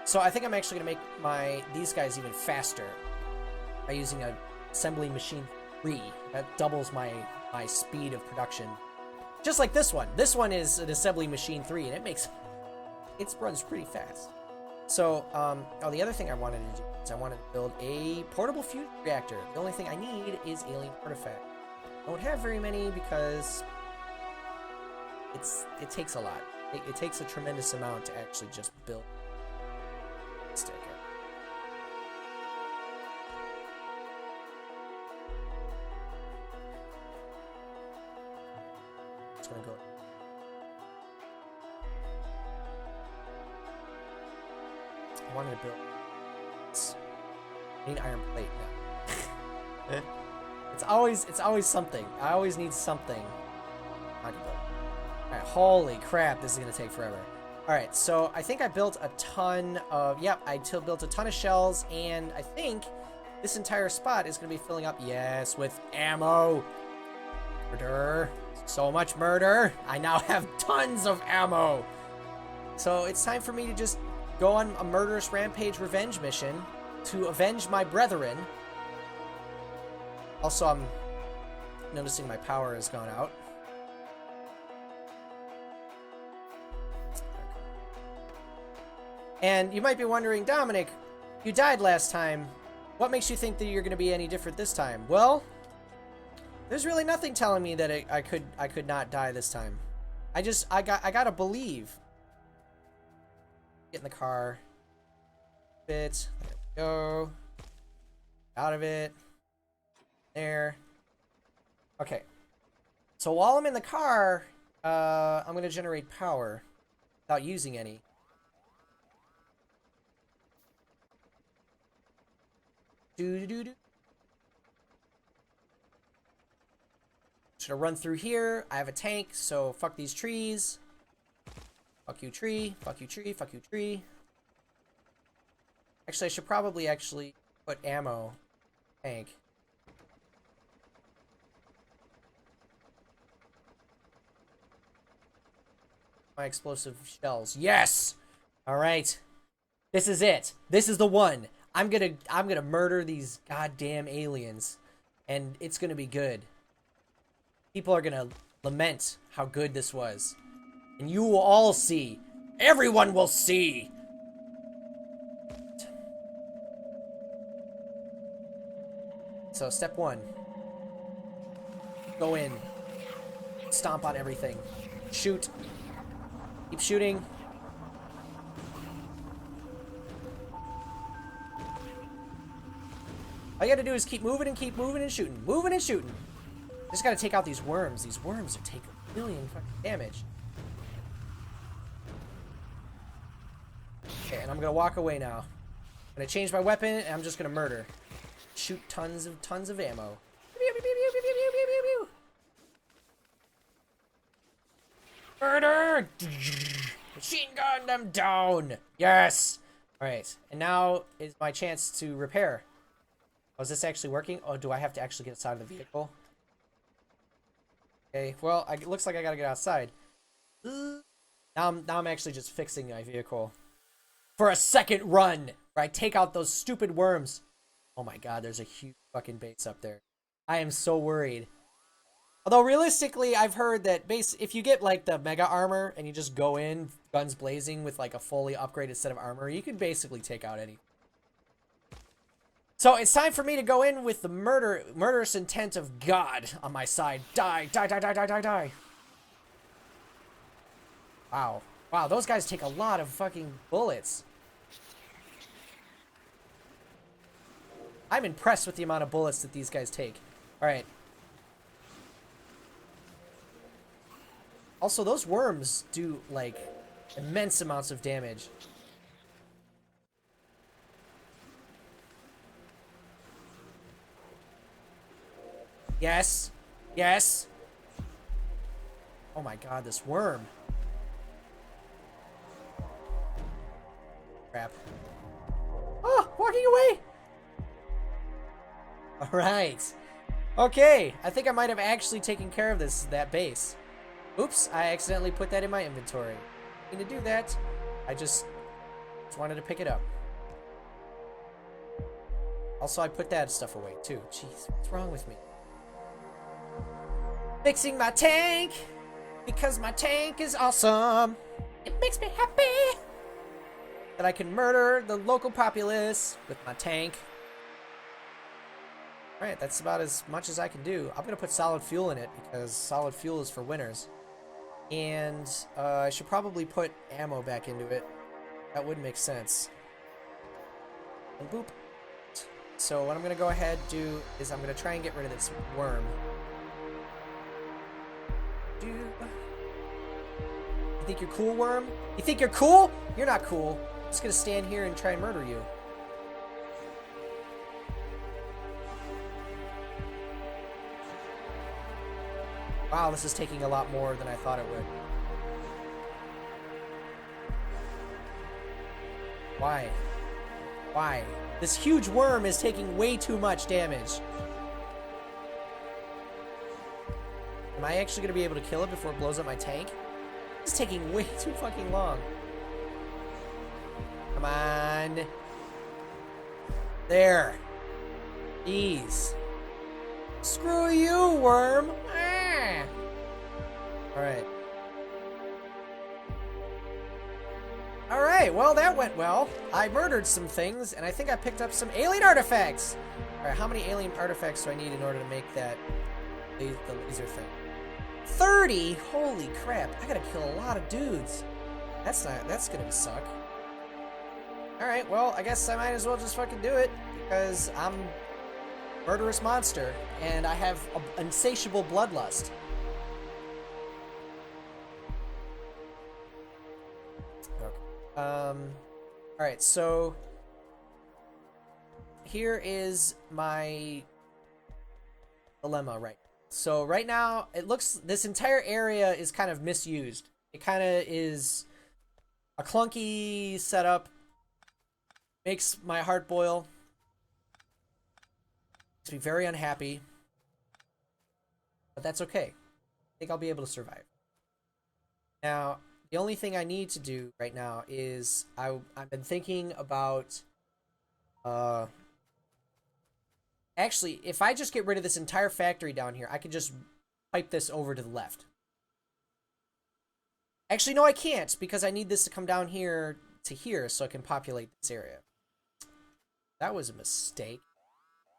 S1: So I think I'm actually going to make these guys even faster by using a assembly machine 3. That doubles my speed of production. Just like this one. This one is an assembly machine 3, and it runs pretty fast. So, the other thing I wanted to do is I wanted to build a portable fusion reactor. The only thing I need is alien artifact. I don't have very many because it takes a lot. It takes a tremendous amount to actually just build. Stick it. It's gonna go. I wanted to build. I need iron plate now. It's always something. I always need something. Alright, holy crap, this is gonna take forever. Alright, so I think I built a ton of built a ton of shells, and I think this entire spot is gonna be filling up, yes, with ammo. Murder. So much murder. I now have tons of ammo. So it's time for me to just go on a murderous rampage revenge mission to avenge my brethren. Also, I'm noticing my power has gone out. And you might be wondering, Dominic, you died last time. What makes you think that you're going to be any different this time? Well, there's really nothing telling me that I could not die this time. I gotta believe. Get in the car. There we go. Out of it. There. Okay. So while I'm in the car, I'm gonna generate power without using any. Do. Just gonna run through here. I have a tank, so fuck these trees. Fuck you, tree. Fuck you, tree. Fuck you, tree. Actually, I should probably put ammo. Tank. My explosive shells. Yes! Alright. This is it. This is the one. I'm gonna murder these goddamn aliens. And it's gonna be good. People are gonna lament how good this was. And you will all see. Everyone will see! So, step 1. Go in. Stomp on everything. Shoot. Keep shooting. All you gotta do is keep moving and shooting. Moving and shooting. Just gotta take out these worms. These worms are taking a million fucking damage. Okay, and I'm gonna walk away now. I'm gonna change my weapon, and I'm just gonna murder. Shoot tons of ammo. Murder! Machine gun them down! Yes! Alright, and now is my chance to repair. Oh, is this actually working? Oh, do I have to actually get outside of the vehicle? Okay, well, it looks like I gotta get outside. Now I'm actually just fixing my vehicle. For a second run! Where I take out those stupid worms. Oh my god, there's a huge fucking base up there. I am so worried. Although, realistically, I've heard that if you get, like, the mega armor and you just go in, guns blazing, with, like, a fully upgraded set of armor, you can basically take out any. So, it's time for me to go in with the murderous intent of God on my side. Die, die, die, die, die, die, die. Wow. Wow, those guys take a lot of fucking bullets. I'm impressed with the amount of bullets that these guys take. Alright. Also, those worms do, like, immense amounts of damage. Yes. Yes. Oh my god, this worm. Crap. Oh, walking away! Alright. Okay, I think I might have actually taken care of that base. Oops, I accidentally put that in my inventory. To do that, I just wanted to pick it up. Also, I put that stuff away too. Jeez, what's wrong with me? Fixing my tank because my tank is awesome. It makes me happy that I can murder the local populace with my tank. Alright, that's about as much as I can do. I'm gonna put solid fuel in it because solid fuel is for winners. And I should probably put ammo back into it. That would make sense. And boop. So what I'm gonna go ahead and do is I'm gonna try and get rid of this worm. You think you're cool, worm? You think you're cool? You're not cool. I'm just gonna stand here and try and murder you. Wow, this is taking a lot more than I thought it would. Why? Why? This huge worm is taking way too much damage. Am I actually going to be able to kill it before it blows up my tank? It's taking way too fucking long. Come on. There. Jeez. Screw you, worm. Ah. Alright. Alright, well, that went well. I murdered some things, and I think I picked up some alien artifacts. Alright, how many alien artifacts do I need in order to make that the laser thing? 30? Holy crap. I gotta kill a lot of dudes. That's gonna suck. Alright, well, I guess I might as well just fucking do it, because I'm a murderous monster, and I have an insatiable bloodlust. Okay. Alright, so here is my dilemma right now. So right now, it looks, this entire area is kind of misused. It kind of is a clunky setup. Makes my heart boil. Makes me very unhappy. But that's okay. I think I'll be able to survive. Now, the only thing I need to do right now is I've been thinking about actually, if I just get rid of this entire factory down here, I can just pipe this over to the left. Actually, no, I can't, because I need this to come down here to here so I can populate this area. That was a mistake.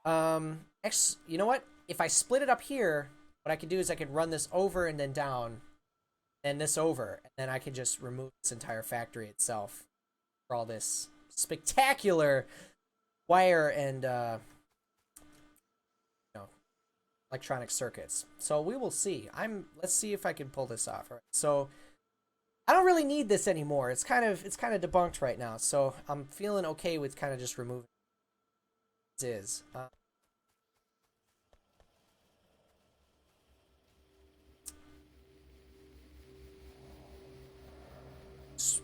S1: Actually, you know what? If I split it up here, what I can do is I can run this over and then down, and this over, and then I can just remove this entire factory itself for all this spectacular wire and electronic circuits. So we will see. Let's see if I can pull this off. All right. So I don't really need this anymore. It's kind of debunked right now. So I'm feeling okay with kind of just removing it as is.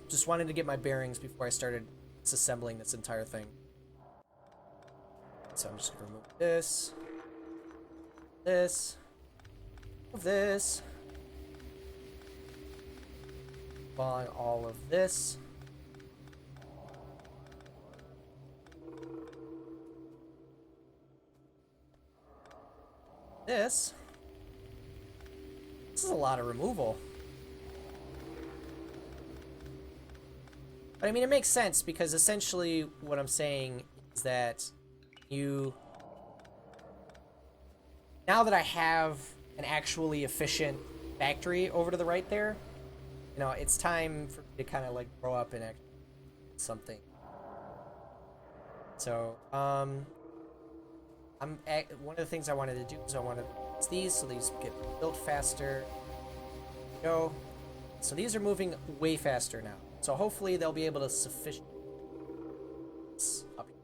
S1: Just wanted to get my bearings before I started disassembling this entire thing. So I'm just gonna remove this. This, buying all of this. This is a lot of removal. But I mean, it makes sense because essentially what I'm saying is that now that I have an actually efficient factory over to the right there, you know, it's time for me to kind of like grow up and actually do something. So, one of the things I wanted to do is I wanted to use these so these get built faster. Go. So these are moving way faster now. So hopefully they'll be able to sufficient. Up here.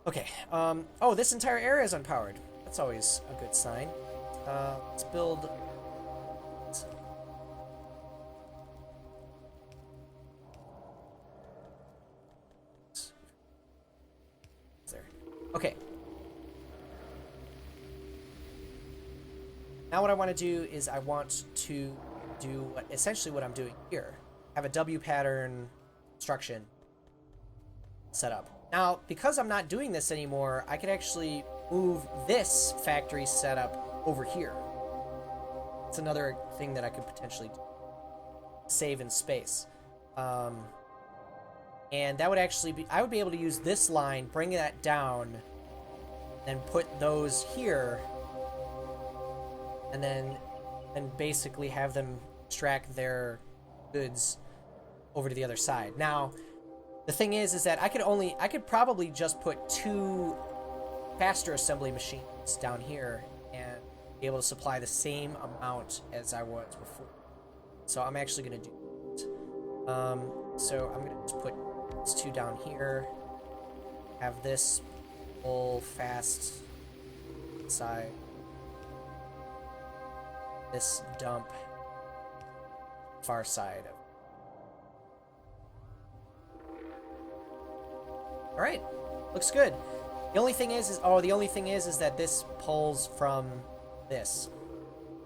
S1: Okay. Oh, this entire area is unpowered. That's always a good sign. Let's build. There. Okay. Now what I want to do is I want to do essentially what I'm doing here. Have a W pattern construction set up. Now, because I'm not doing this anymore, I could actually move this factory setup over here. It's another thing that I could potentially do. Save in space. And that would actually be, I would be able to use this line, bring that down, and put those here, and then basically have them extract their goods over to the other side. Now, the thing is that I could probably just put 2 faster assembly machines down here and be able to supply the same amount as I was before. So I'm actually going to do it. So I'm going to just put these 2 down here. Have this full fast side. This dump far side. All right, looks good. The only thing is that this pulls from this.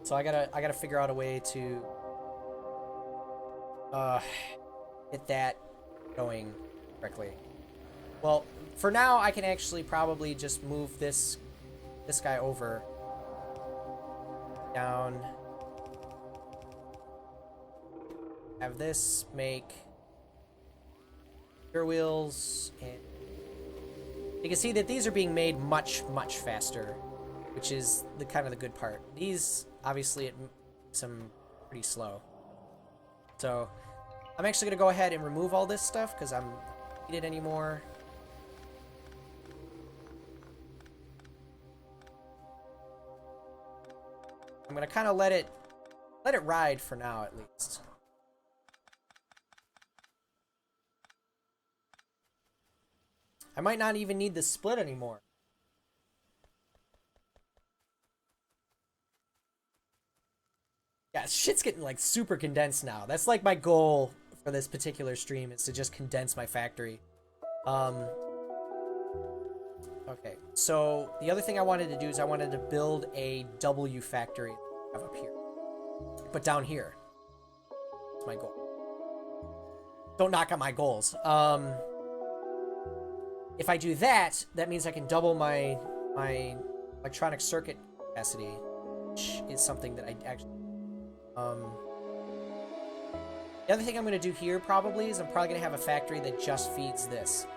S1: So I gotta figure out a way to get that going correctly. Well, for now I can actually probably just move this guy over, down, have this make gear wheels, and you can see that these are being made much faster, which is the kind of the good part. These obviously it makes them pretty slow. So I'm actually gonna go ahead and remove all this stuff because I'm not need it anymore. I'm gonna kind of let it ride for now at least. I might not even need the split anymore. Yeah, shit's getting like super condensed now. That's like my goal for this particular stream, is to just condense my factory. Okay, so the other thing I wanted to do is I wanted to build a W factory up here. But down here. That's my goal. Don't knock on my goals. If I do that, that means I can double my electronic circuit capacity, which is something that I actually... The other thing I'm going to do here probably is I'm probably going to have a factory that just feeds this.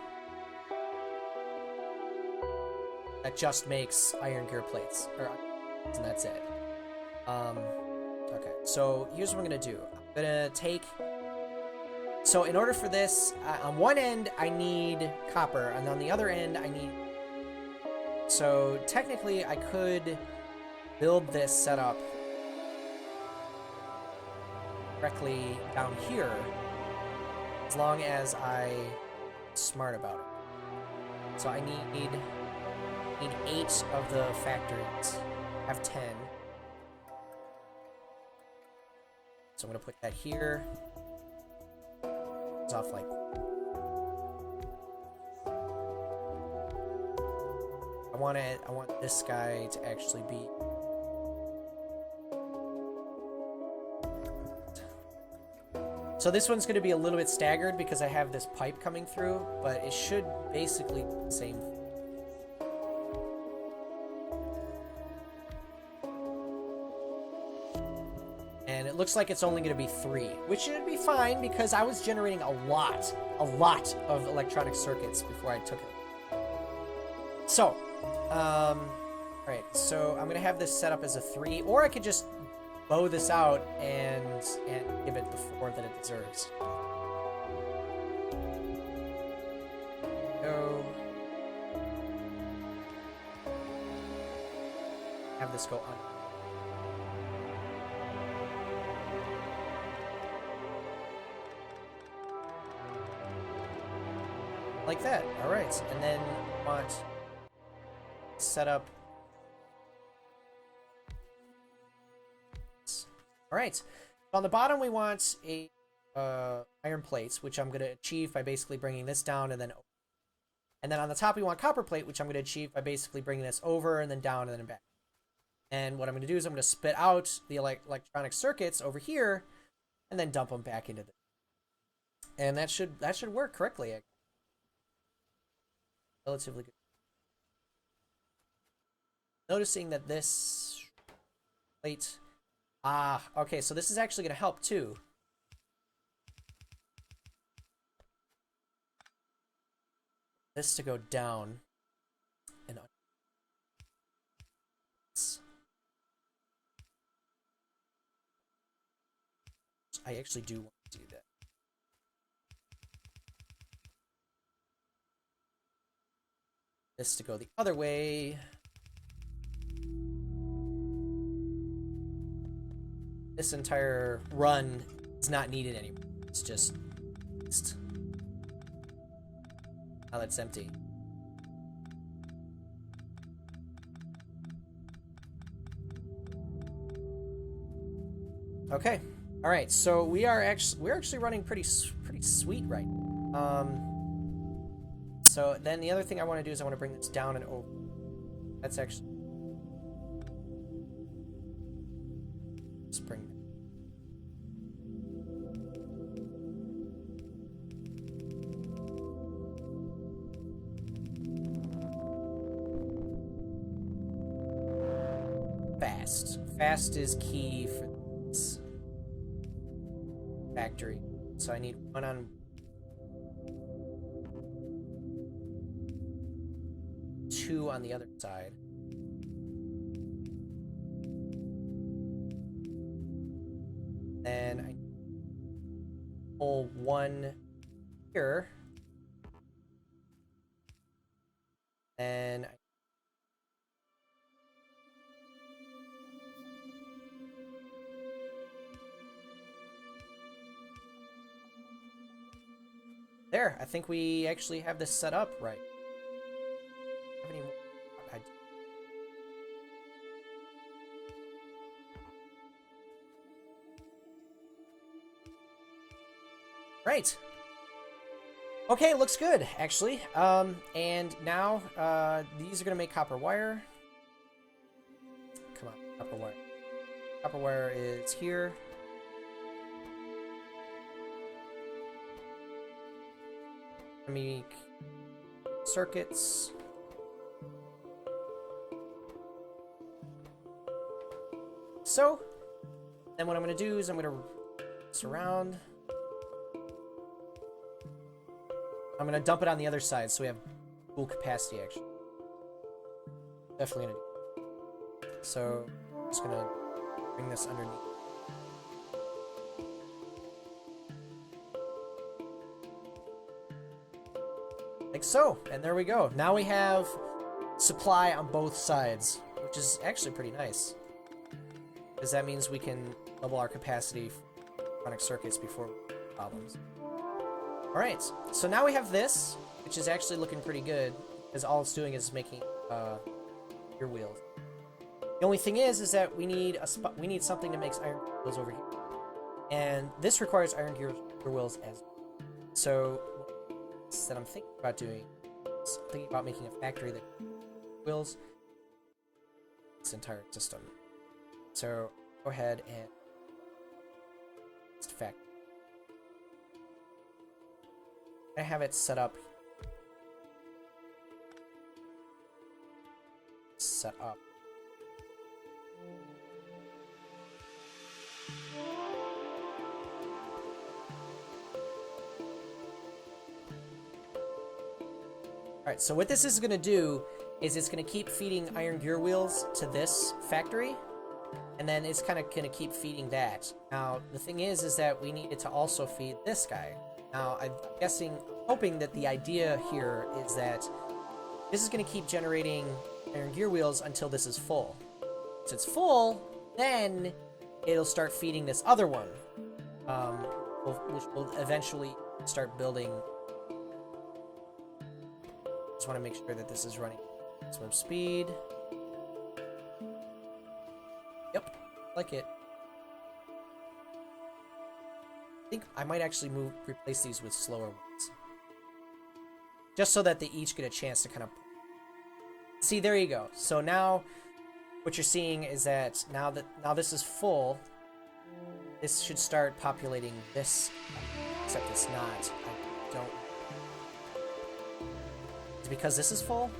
S1: That just makes iron gear plates, and that's it. Okay, so here's what I'm going to do. I'm going to take... So in order for this, on one end I need copper, and on the other end I need... So technically I could build this setup directly down here, as long as I'm smart about it. So I need 8 of the factories. I have 10. So I'm gonna put that here. It's off like I want this guy to actually be so this one's going to be a little bit staggered because I have this pipe coming through, but it should basically be the same. And it looks like it's only going to be 3, which should be fine because I was generating a lot of electronic circuits before I took it. So, alright, so I'm going to have this set up as a 3, or I could just bow this out and give it the 4 that it deserves. Go. Have this go on. Like that. Alright, and then we want set up. Alright, on the bottom we want a iron plates, which I'm going to achieve by basically bringing this down and then on the top we want copper plate, which I'm going to achieve by basically bringing this over and then down and then back. And what I'm going to do is I'm going to spit out the electronic circuits over here and then dump them back into the... And that should work correctly. Relatively good. Noticing that this plate... Ah, okay, so this is actually going to help too. This to go down. And I actually do want to do that. This to go the other way. This entire run is not needed anymore. It's just now that's empty. Okay. All right. So we're actually running pretty sweet right now. So then the other thing I want to do is I want to bring this down and over. That's actually... Let's bring... Fast. Fast is key for this factory. So I need one on... two on the other side. Then I pull one here. And there, I think we actually have this set up right. Right. Okay, looks good, actually. And now, these are gonna make copper wire. Come on, copper wire. Copper wire is here. Make circuits. So, then what I'm gonna do is I'm gonna surround. I'm gonna dump it on the other side so we have full capacity, actually. Definitely gonna do that. So, I'm just gonna bring this underneath. Like so, and there we go. Now we have supply on both sides, which is actually pretty nice. Because that means we can double our capacity for electronic circuits before problems. Alright, so now we have this, which is actually looking pretty good, because all it's doing is making gear wheels. The only thing is that we need something that makes iron gear wheels over here. And this requires iron gear wheels as well. So that I'm thinking about doing is thinking about making a factory that wheels this entire system. So go ahead and just factory. I have it set up. Set up. Alright, so what this is going to do is it's going to keep feeding iron gear wheels to this factory, and then it's kind of going to keep feeding that. Now, the thing is that we need it to also feed this guy. Now, I'm hoping that the idea here is that this is going to keep generating iron gear wheels until this is full. Once it's full, then it'll start feeding this other one, which will eventually start building. Just want to make sure that this is running maximum speed. Yep, like it. I think I might actually replace these with slower ones, just so that they each get a chance to kind of see. There you go. So now what you're seeing is that now this is full, this should start populating this, except it's not. I don't. It's because this is full?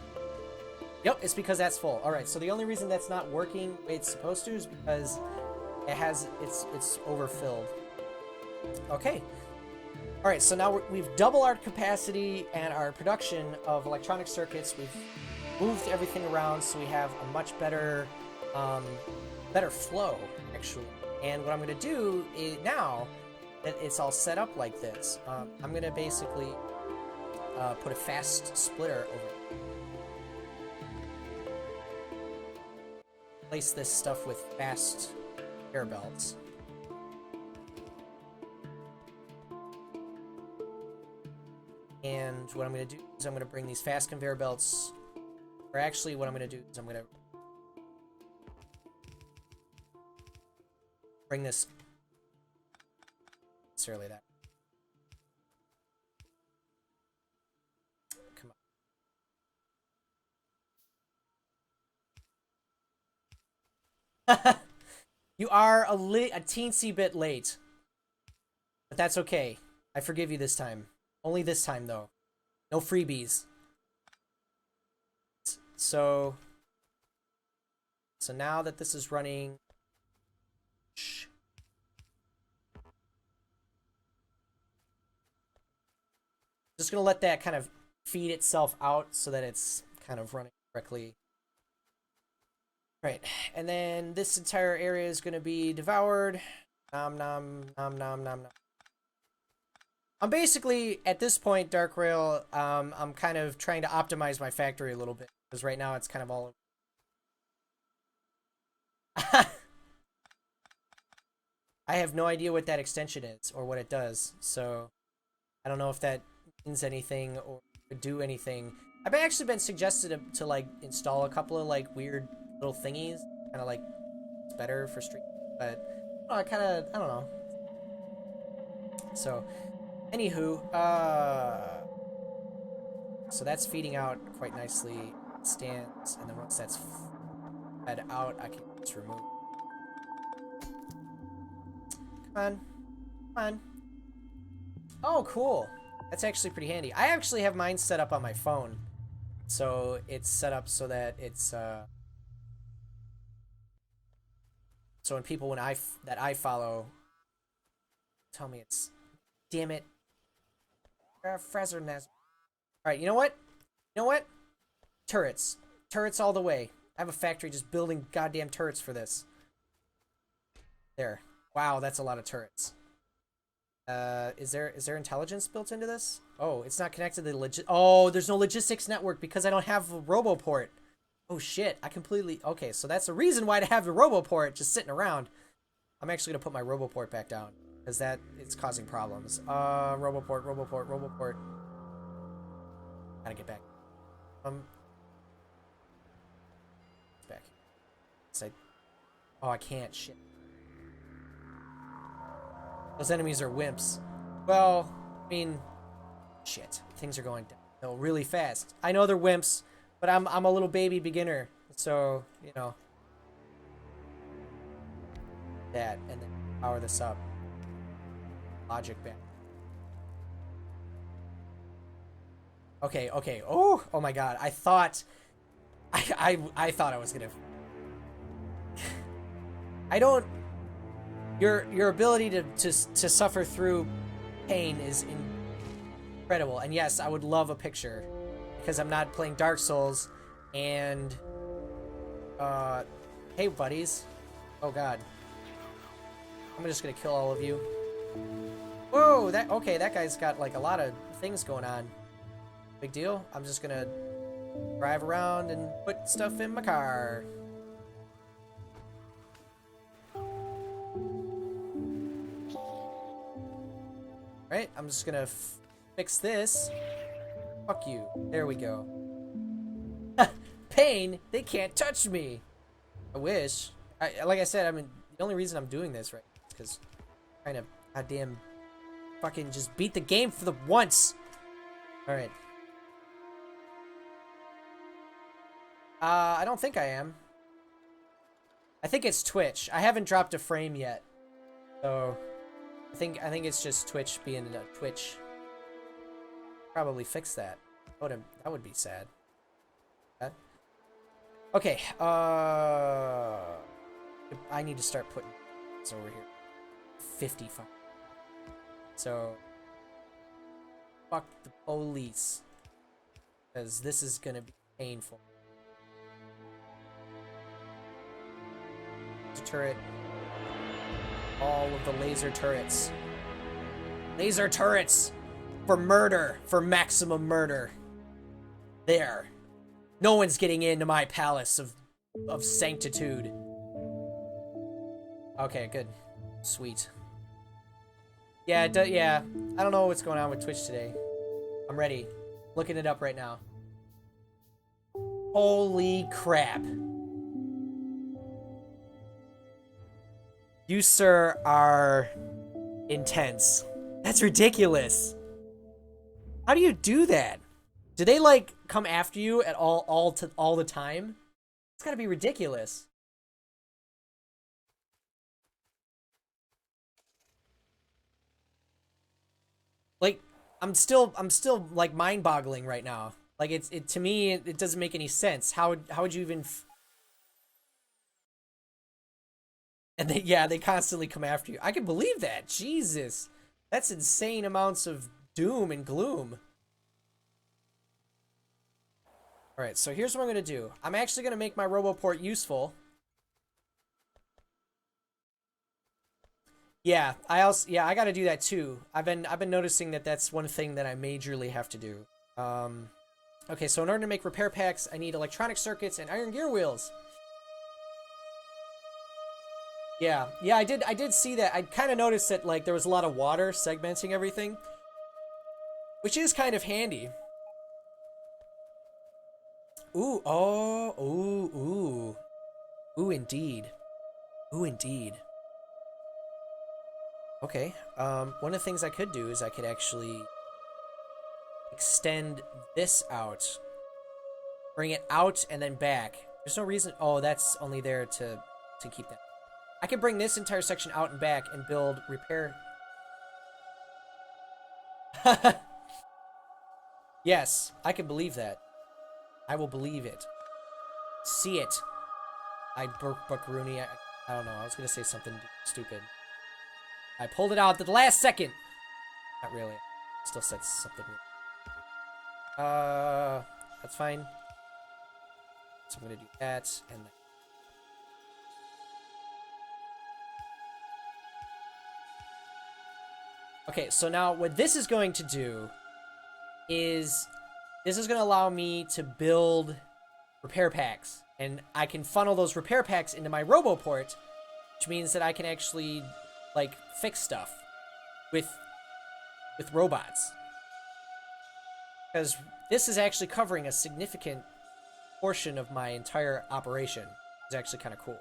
S1: Yep, it's because that's full. All right, so the only reason that's not working the way it's supposed to is because it's overfilled. Okay. All right, so now we've doubled our capacity and our production of electronic circuits. We've moved everything around, so we have a much better, better flow, actually. And what I'm going to do is, now that it's all set up like this, I'm going to basically put a fast splitter over it. Place this stuff with fast air belts. And what I'm going to do is I'm going to bring these fast conveyor belts, or actually what I'm going to do is I'm going to bring this, necessarily that. Come on. You are a teensy bit late, but that's okay. I forgive you this time. Only this time, though. No freebies. So now that this is running, just gonna let that kind of feed itself out so that it's kind of running correctly. Right, and then this entire area is gonna be devoured. Nom nom nom nom nom nom. I'm basically, at this point, Dark Rail, I'm kind of trying to optimize my factory a little bit, because right now it's kind of all... I have no idea what that extension is, or what it does, so I don't know if that means anything, or could do anything. I've actually been suggested to like, install a couple of, like, weird little thingies, kind of, like, it's better for stream, but, I don't know. So... Anywho, so that's feeding out quite nicely. It stands, and then once that's fed out, I can just remove. Come on. Come on. Oh, cool. That's actually pretty handy. I actually have mine set up on my phone. So it's set up so that it's, so when people that I follow tell me it's, damn it. Alright, you know what? You know what? Turrets. Turrets all the way. I have a factory just building goddamn turrets for this. There. Wow, that's a lot of turrets. Is there intelligence built into this? Oh, it's not connected to the oh, there's no logistics network because I don't have a RoboPort. Oh shit, I completely... Okay, so that's the reason why to have the RoboPort just sitting around. I'm actually gonna put my RoboPort back down. Because that it's causing problems. RoboPort. Gotta get back. Back. Oh, I can't. Shit. Those enemies are wimps. Well, I mean, shit. Things are going downhill really fast. I know they're wimps, but I'm a little baby beginner, so you know. That and then power this up. Logic back. Okay. Oh my god. I thought I thought I was gonna I don't your ability to suffer through pain is incredible. And yes, I would love a picture because I'm not playing Dark Souls and hey buddies. Oh god. I'm just gonna kill all of you. Whoa, that guy's got like a lot of things going on. Big deal. I'm just gonna drive around and put stuff in my car. Right, I'm just gonna fix this. Fuck you. There we go. Pain, they can't touch me. I wish. Like I said, I mean, the only reason I'm doing this right now is because I'm trying to goddamn fucking just beat the game for the once. Alright. I don't think I am. I think it's Twitch. I haven't dropped a frame yet. So I think it's just Twitch being a Twitch. Probably fix that. That would be sad. Okay, I need to start putting this over here. 55. So fuck the police. Because this is gonna be painful. The turret. All of the laser turrets. Laser turrets! For murder! For maximum murder. There. No one's getting into my palace of sanctitude. Okay, good. Sweet. Yeah, yeah. I don't know what's going on with Twitch today. I'm ready. Looking it up right now. Holy crap. You, sir, are intense. That's ridiculous. How do you do that? Do they, like, come after you at all the time? It's gotta be ridiculous. Like, I'm still like mind-boggling right now. Like, to me, it doesn't make any sense. How would you even? And they constantly come after you. I can believe that. Jesus, that's insane amounts of doom and gloom. All right, so here's what I'm gonna do. I'm actually gonna make my RoboPort useful. Yeah, I gotta do that too. I've been noticing that that's one thing that I majorly have to do. Okay, so in order to make repair packs, I need electronic circuits and iron gear wheels. Yeah, I did see that. I kind of noticed that, like, there was a lot of water segmenting everything, which is kind of handy. Ooh, oh, ooh, indeed. Ooh, indeed. Okay, one of the things I could do is I could actually extend this out, bring it out and then back. There's no reason. Oh, that's only there to keep that. I can bring this entire section out and back and build repair. Yes, I can believe that. I will believe it. See it. Buckaroonie. I don't know. I was gonna say something stupid. I pulled it out at the last second. Not really. Still said something weird. That's fine. So I'm gonna do that and then. Okay, so now what this is going to do is this is going to allow me to build repair packs, and I can funnel those repair packs into my RoboPort, which means that I can actually, like, fix stuff with robots. Because this is actually covering a significant portion of my entire operation. It's actually kind of cool.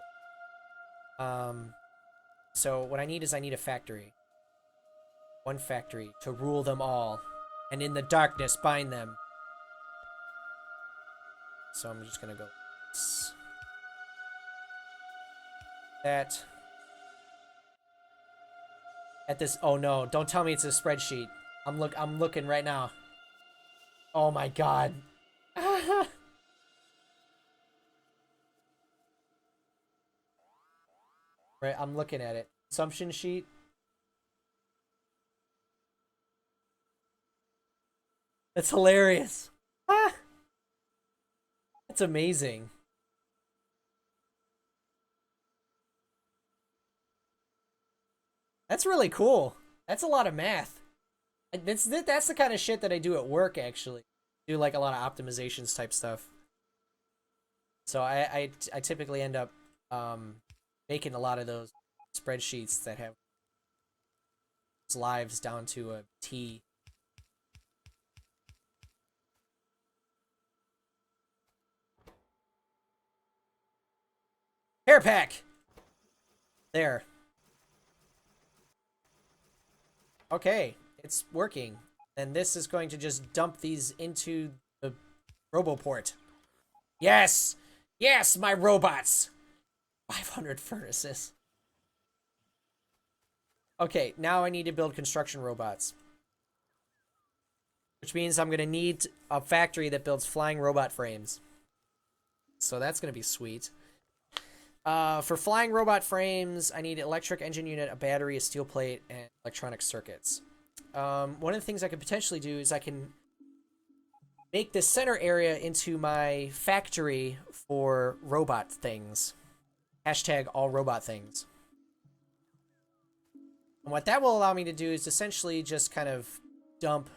S1: So what I need is I need a factory. One factory to rule them all, and in the darkness bind them. So I'm just gonna go that at this. Oh no! Don't tell me it's a spreadsheet. I'm looking right now. Oh my god! Right, I'm looking at it. Consumption sheet. That's hilarious. Ah! That's amazing. That's really cool. That's a lot of math. That's the kind of shit that I do at work, actually. Do, like, a lot of optimizations type stuff. So I typically end up making a lot of those spreadsheets that have lives down to a T. Hair pack! There. Okay, it's working. And this is going to just dump these into the RoboPort. Yes! Yes, my robots! 500 furnaces. Okay, now I need to build construction robots. Which means I'm going to need a factory that builds flying robot frames. So that's going to be sweet. For flying robot frames, I need an electric engine unit, a battery, a steel plate, and electronic circuits. One of the things I could potentially do is I can make this center area into my factory for robot things. Hashtag all robot things. And what that will allow me to do is essentially just kind of dump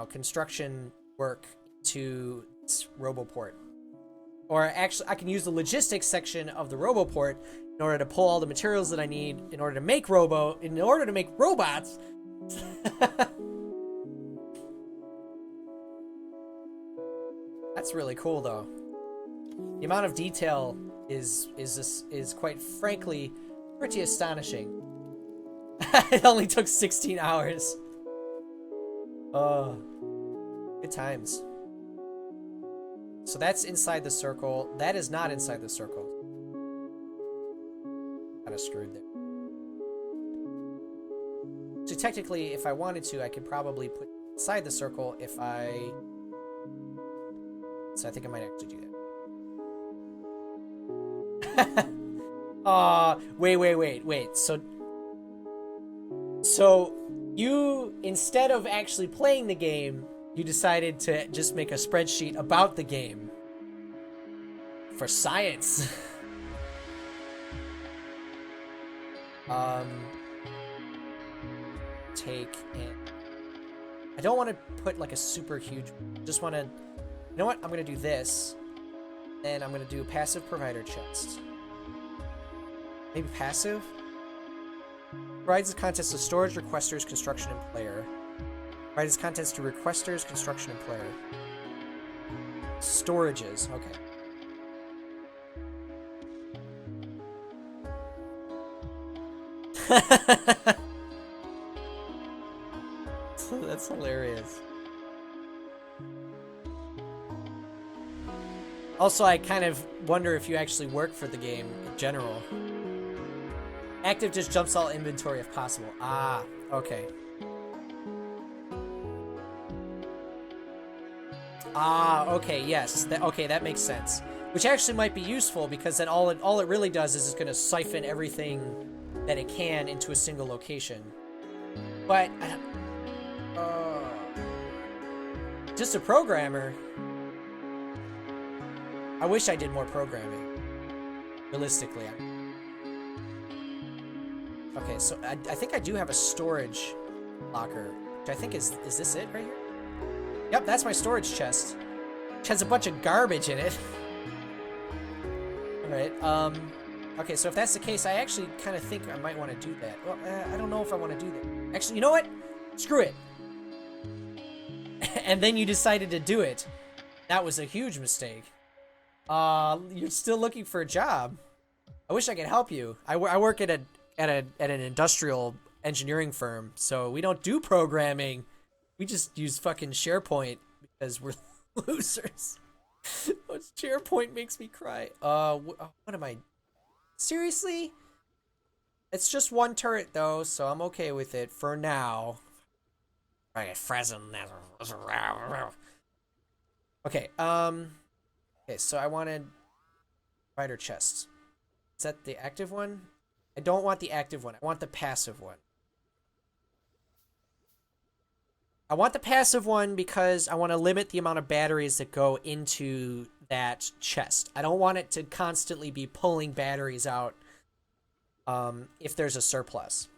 S1: construction work to this Roboport. Or actually, I can use the logistics section of the Roboport in order to pull all the materials that I need in order to make robots. That's really cool, though. The amount of detail is quite frankly pretty astonishing. It only took 16 hours. Oh, good times. So that's inside the circle. That is not inside the circle. Kind of screwed there. So technically, if I wanted to, I could probably put inside the circle if I... So I think I might actually do that. Wait. So you, instead of actually playing the game, you decided to just make a spreadsheet about the game. For science. Take in. I don't want to put like a super huge, just want to, you know what? I'm going to do this. Then I'm going to do a passive provider chest. Maybe passive? Provides the contents of storage, requesters, construction, and player. Provides contents to requesters, construction, and player. Storages, okay. That's hilarious. Also, I kind of wonder if you actually work for the game in general. Active just jumps all inventory if possible. Ah, okay. Ah, okay, yes. Okay, that makes sense. Which actually might be useful because then all it really does is it's going to siphon everything that it can into a single location. But just a programmer. I wish I did more programming. Realistically. Okay, so I think I do have a storage locker. Which I think is this it right here? Yep, that's my storage chest. Which has a bunch of garbage in it. Alright, okay, so if that's the case, I actually kind of think I might want to do that. Well, I don't know if I want to do that. Actually, you know what? Screw it. And then you decided to do it. That was a huge mistake. You're still looking for a job. I wish I could help you. I work at an industrial engineering firm, so we don't do programming. We just use fucking SharePoint because we're losers. SharePoint makes me cry. What am I? Seriously? It's just one turret though, so I'm okay with it for now. Right, frozen. Okay, okay, so I wanted Rider chest. Is that the active one? I don't want the active one. I want the passive one. I want the passive one because I want to limit the amount of batteries that go into that chest. I don't want it to constantly be pulling batteries out if there's a surplus.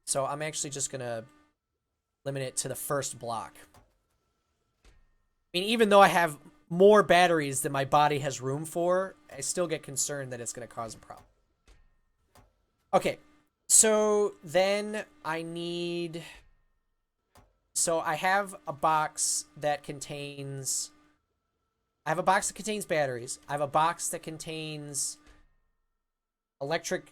S1: So I'm actually just going to limit it to the first block. I mean, even though I have more batteries than my body has room for, I still get concerned that it's going to cause a problem. Okay, so then I need... So I have a box that contains... I have a box that contains batteries. I have a box that contains electric...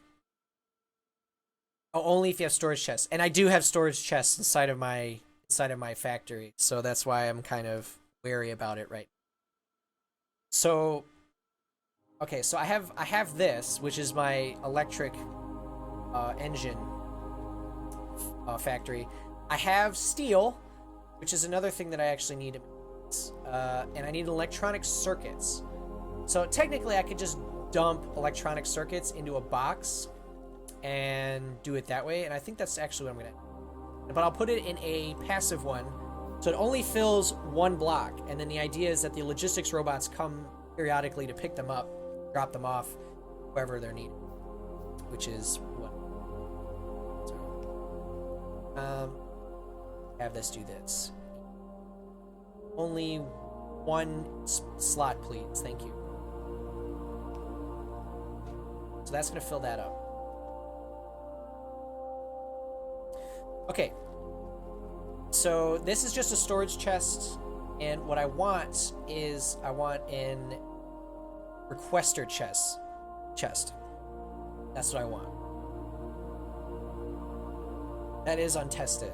S1: Oh, only if you have storage chests. And I do have storage chests inside of my factory. So that's why I'm kind of wary about it right now. So, Okay, so I have this, which is my electric engine factory. I have steel, which is another thing that I actually need. And I need electronic circuits. So technically, I could just dump electronic circuits into a box and do it that way. And I think that's actually what I'm gonna do. But I'll put it in a passive one, so it only fills one block. And then the idea is that the logistics robots come periodically to pick them up, drop them off wherever they're needed, which is what. So, have this do this. Only one slot, please. Thank you. So that's going to fill that up. Okay. So this is just a storage chest. And what I want is I want an requester chest. That's what I want. That is untested.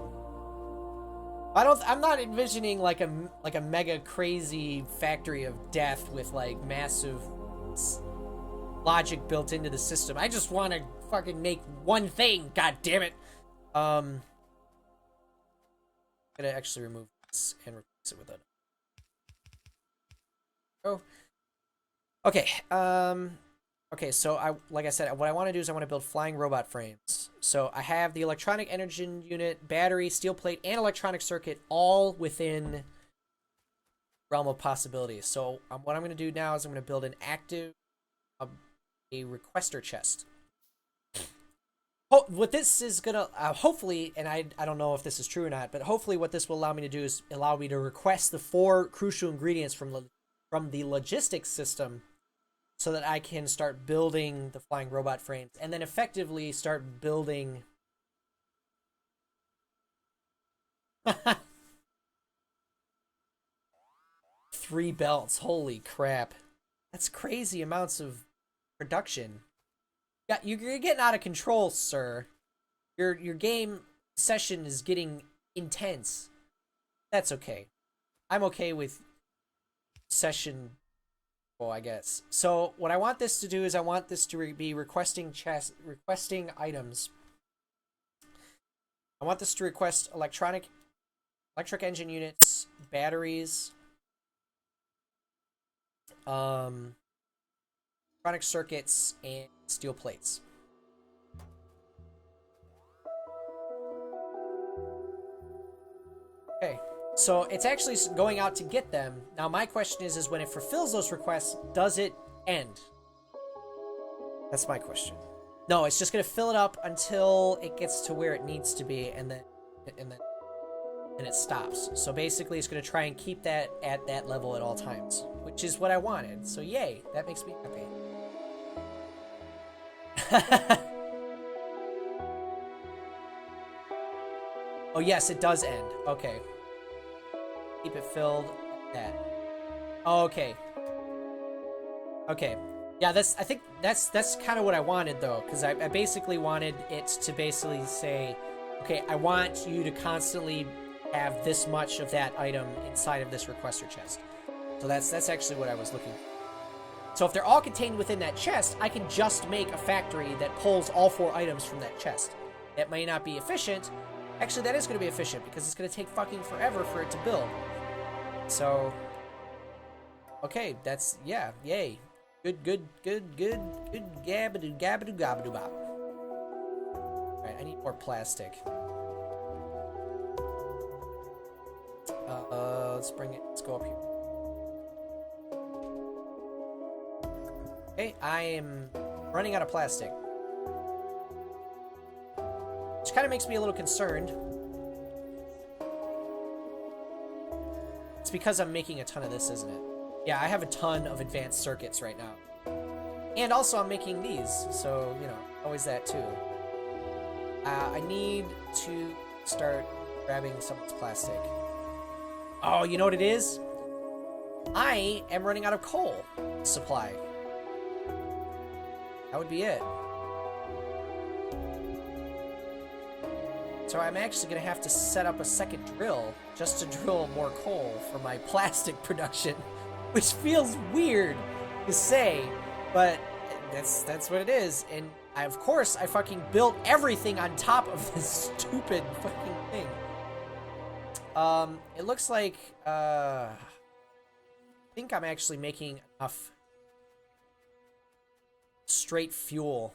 S1: I'm not envisioning like a mega crazy factory of death with like massive logic built into the system. I just want to fucking make one thing. God damn it. I'm gonna actually remove this and replace it with it. Oh. Okay. Okay, so like I said, what I want to do is I want to build flying robot frames. So I have the electronic engine unit, battery, steel plate, and electronic circuit all within realm of possibilities. So what I'm going to do now is I'm going to build an active, a requester chest. What this is going to, hopefully, and I don't know if this is true or not, but hopefully what this will allow me to do is allow me to request the 4 crucial ingredients from the logistics system, so that I can start building the flying robot frames and then effectively start building. 3 belts. Holy crap. That's crazy amounts of production. Yeah, you're getting out of control, sir. Your game session is getting intense. That's okay. I'm okay with session. Oh, I guess. So what I want this to do is I want this to be requesting items. I want this to request electric engine units, batteries, electronic circuits, and steel plates. Okay. So it's actually going out to get them. Now my question is when it fulfills those requests, does it end? That's my question. No, it's just going to fill it up until it gets to where it needs to be, and then it stops. So basically it's going to try and keep that at that level at all times, which is what I wanted. So yay, that makes me happy. Oh yes, it does end. Okay. Keep it filled like that. Oh, okay. Okay. Yeah, I think that's kind of what I wanted though, because I basically wanted it to basically say, okay, I want you to constantly have this much of that item inside of this requester chest. So that's actually what I was looking for. So if they're all contained within that chest, I can just make a factory that pulls all 4 items from that chest. That may not be efficient. Actually, that is going to be efficient because it's going to take fucking forever for it to build. So, okay, that's, yeah, yay. Good, gabadoo, gabadoo bop. Alright, I need more plastic. Let's go up here. Okay, I am running out of plastic. Which kind of makes me a little concerned. It's because I'm making a ton of this, isn't it? Yeah, I have a ton of advanced circuits right now. And also I'm making these, so, you know, always that too. I need to start grabbing some of this plastic. Oh, you know what it is? I am running out of coal supply. That would be it. So I'm actually going to have to set up a second drill just to drill more coal for my plastic production, which feels weird to say, But that's what it is. And of course I fucking built everything on top of this stupid fucking thing. It looks like I think I'm actually making enough straight fuel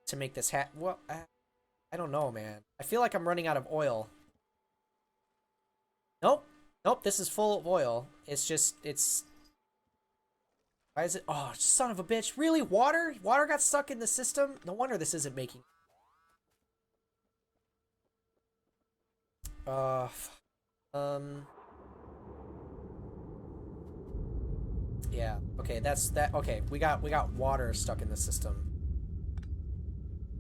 S1: to make this well, I don't know, man. I feel like I'm running out of oil. Nope. Nope, this is full of oil. It's just, why is it? Oh, son of a bitch. Really? Water? Water got stuck in the system? No wonder this isn't making. Yeah. Okay, that's that. Okay, we got water stuck in the system.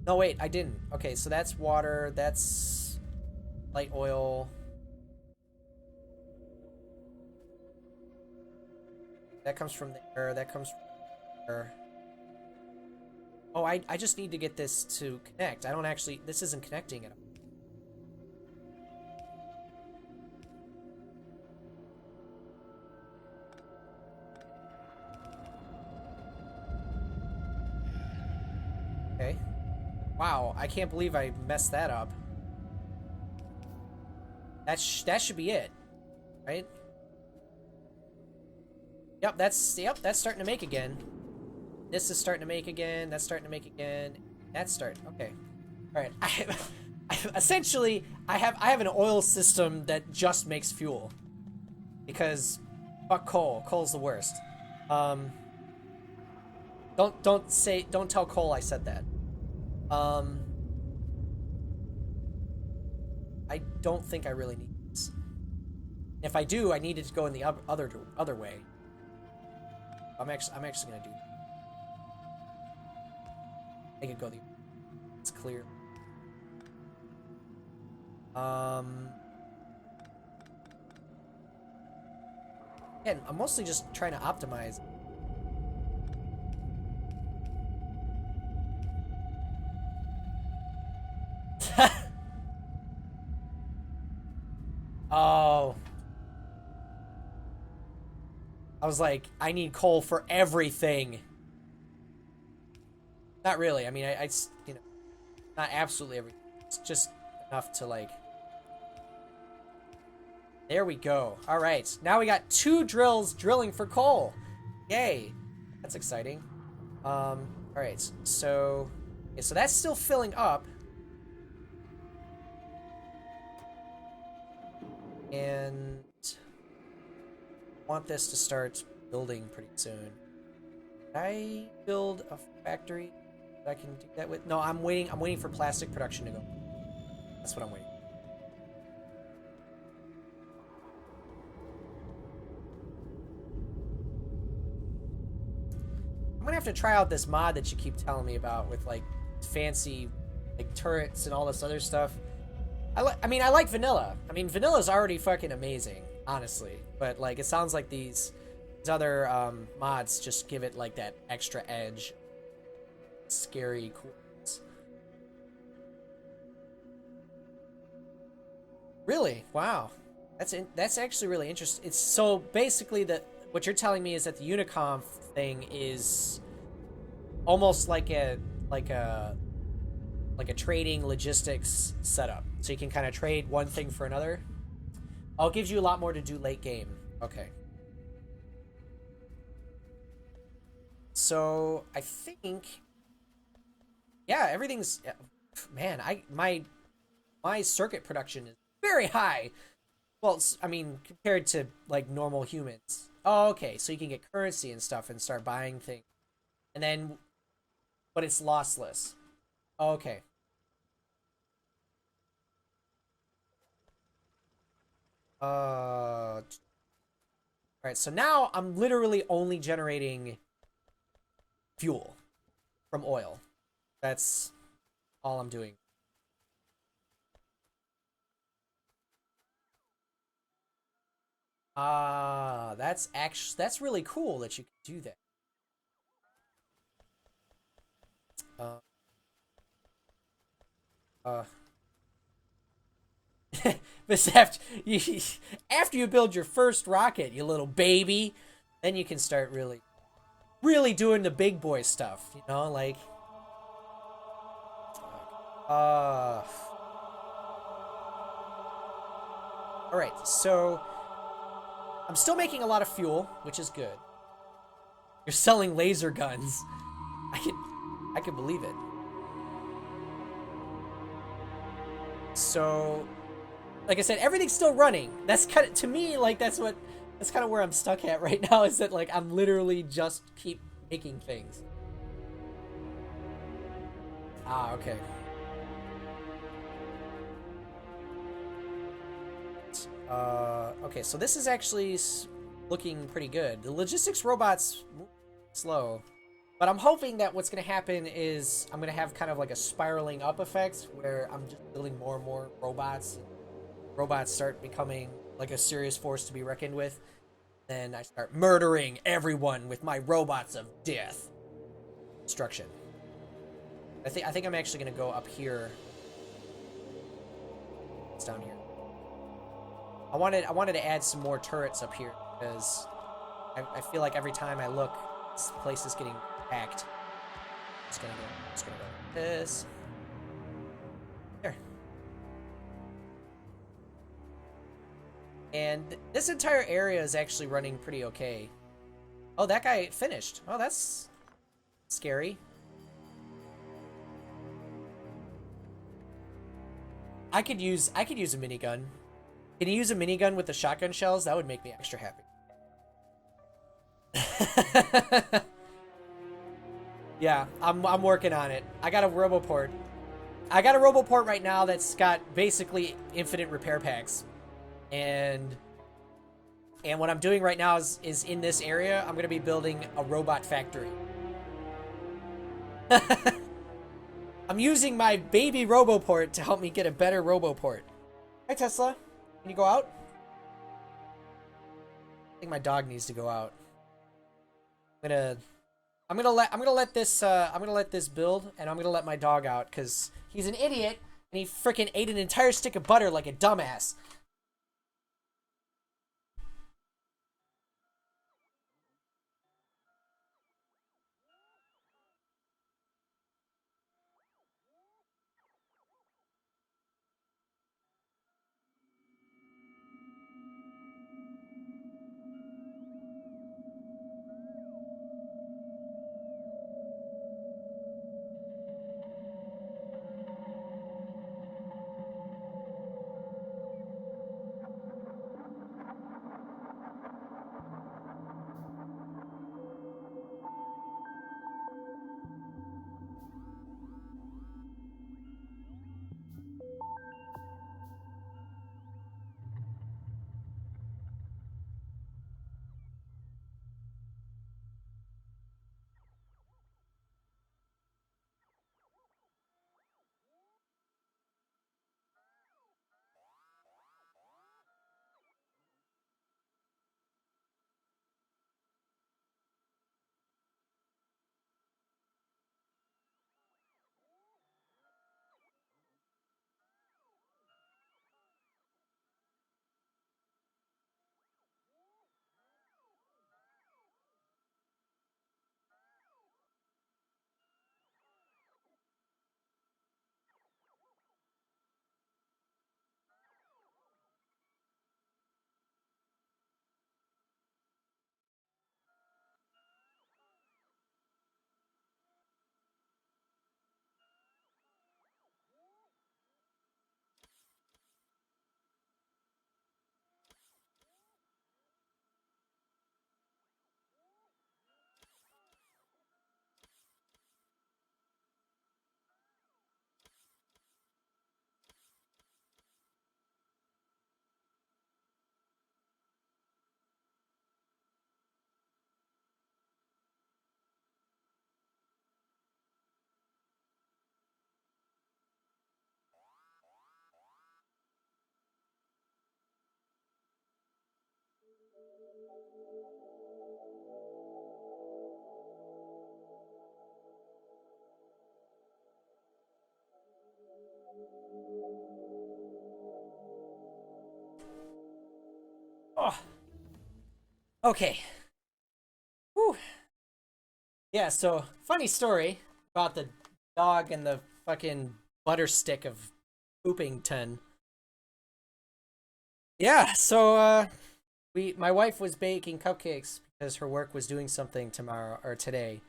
S1: No, wait, I didn't. Okay, so that's water. That's light oil. That comes from the air. That comes from the air. Oh, I just need to get this to connect. I don't actually... This isn't connecting at all. Okay. Wow, I can't believe I messed that up. That should be it. Right? Yep, that's starting to make again. This is starting to make again. That's starting to make again. That's starting. Okay. All right. Essentially, I have an oil system that just makes fuel. Because fuck coal. Coal's the worst. Don't tell Cole I said that. I don't think I really need this. If I do, I need it to go in the other way. I'm actually gonna do. Make it go the. It's clear. Again, I'm mostly just trying to optimize. Oh. I was like, I need coal for everything. Not really. I mean, I you know, not absolutely everything. It's just enough to like. There we go. All right. Now we got 2 drills drilling for coal. Yay. That's exciting. All right. So, okay, so that's still filling up. And I want this to start building pretty soon. Did I build a factory that I can do that with? No, I'm waiting for plastic production to go. That's what I'm waiting. I'm gonna have to try out this mod that you keep telling me about with like fancy like turrets and all this other stuff. I mean, I like vanilla. I mean, vanilla's already fucking amazing, honestly. But like, it sounds like these other mods just give it like that extra edge. Scary coolness. Really? Wow. That's actually really interesting. It's so basically what you're telling me is that the Unicom thing is almost like a trading logistics setup. So you can kind of trade one thing for another. Oh, it gives you a lot more to do late game. Okay. So I think, yeah, everything's, man, my circuit production is very high. Well, I mean, compared to like normal humans. Oh, okay. So you can get currency and stuff and start buying things. And then, but it's lossless. Oh, okay. All right, so now I'm literally only generating fuel from oil. That's all I'm doing. That's really cool that you can do that. Uh, But after you build your first rocket, you little baby, then you can start really. really doing the big boy stuff, you know, like uh all right, so I'm still making a lot of fuel, which is good. You're selling laser guns. I can I can believe it. So, like I said, everything's still running. That's kind of, to me, like that's kind of where I'm stuck at right now, is that like I'm literally just keep making things. Ah, okay. Okay, so this is actually looking pretty good. The logistics robots move slow, but I'm hoping that what's going to happen is I'm going to have kind of like a spiraling up effect where I'm just building more and more robots. And robots start becoming like a serious force to be reckoned with. Then I start murdering everyone with my robots of death. Destruction. I think I'm actually going to go up here. It's down here. I wanted to add some more turrets up here because I feel like every time I look, this place is getting packed. Just gonna go like this. There. And this entire area is actually running pretty okay. Oh, that guy finished. Oh, that's scary. I could use a minigun. Can you use a minigun with the shotgun shells? That would make me extra happy. Yeah, I'm working on it. I got a Roboport. I got a Roboport right now that's got basically infinite repair packs. And what I'm doing right now is in this area, I'm gonna be building a robot factory. I'm using my baby Roboport to help me get a better Roboport. Hi Tesla. Can you go out? I think my dog needs to go out. I'm gonna let this build, and I'm gonna let my dog out because he's an idiot and he freaking ate an entire stick of butter like a dumbass. Oh, okay. Whew. Yeah, so funny story about the dog and the fucking butter stick of Poopington. Yeah, so my wife was baking cupcakes because her work was doing something tomorrow or today,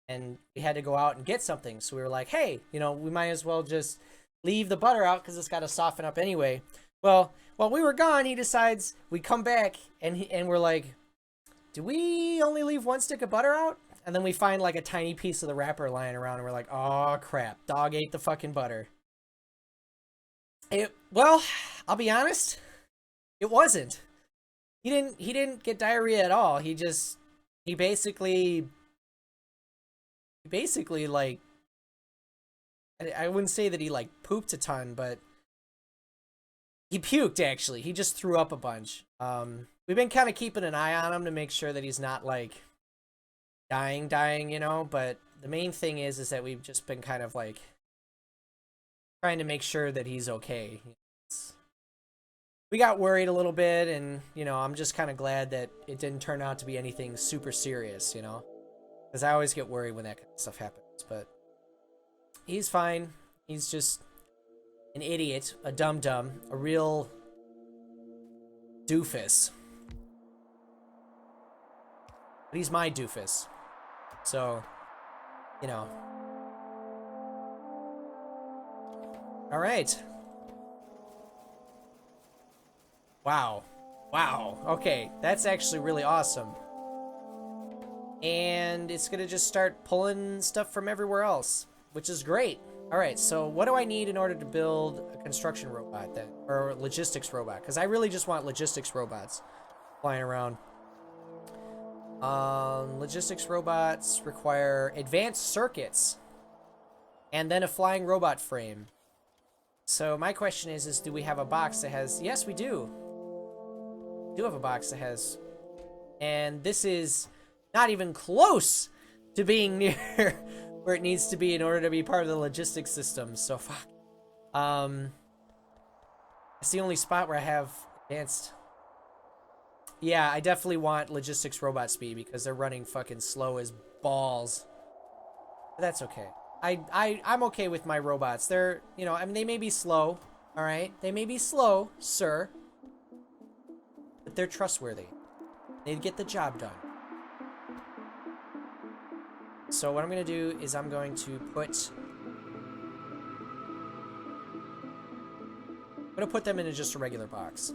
S1: and we had to go out and get something. So we were like, hey, we might as well just leave the butter out because it's got to soften up anyway. Well, while we were gone, he decides we come back and we're like, do we only leave one stick of butter out? And then we find like a tiny piece of the wrapper lying around, and we're like, oh crap, dog ate the fucking butter. Well, I'll be honest, it wasn't. He didn't get diarrhea at all. He basically like I wouldn't say that he like pooped a ton, but he puked actually. He just threw up a bunch. We've been kind of keeping an eye on him to make sure that he's not like dying, but the main thing is that we've just been kind of like trying to make sure that he's okay. We got worried a little bit, and I'm just kind of glad that it didn't turn out to be anything super serious, because I always get worried when that kind of stuff happens. But he's fine. He's just an idiot, a dum-dum, a real doofus. But he's my doofus. So, All right. Wow. Wow. Okay, that's actually really awesome. And it's gonna just start pulling stuff from everywhere else, which is great. All right, so what do I need in order to build a construction robot then? Or a logistics robot? Because I really just want logistics robots flying around. Logistics robots require advanced circuits and then a flying robot frame. So my question is do we have a box that has... Yes, we do. We do have a box that has... And this is not even close to being near where it needs to be in order to be part of the logistics system. So fuck. It's the only spot where I have advanced... Yeah, I definitely want logistics robot speed because they're running fucking slow as balls. But that's okay. I'm okay with my robots. They're, I mean, they may be slow, all right? They may be slow, sir. But they're trustworthy. They get the job done. So what I'm going to do is I'm going to put... I'm going to put them into just a regular box.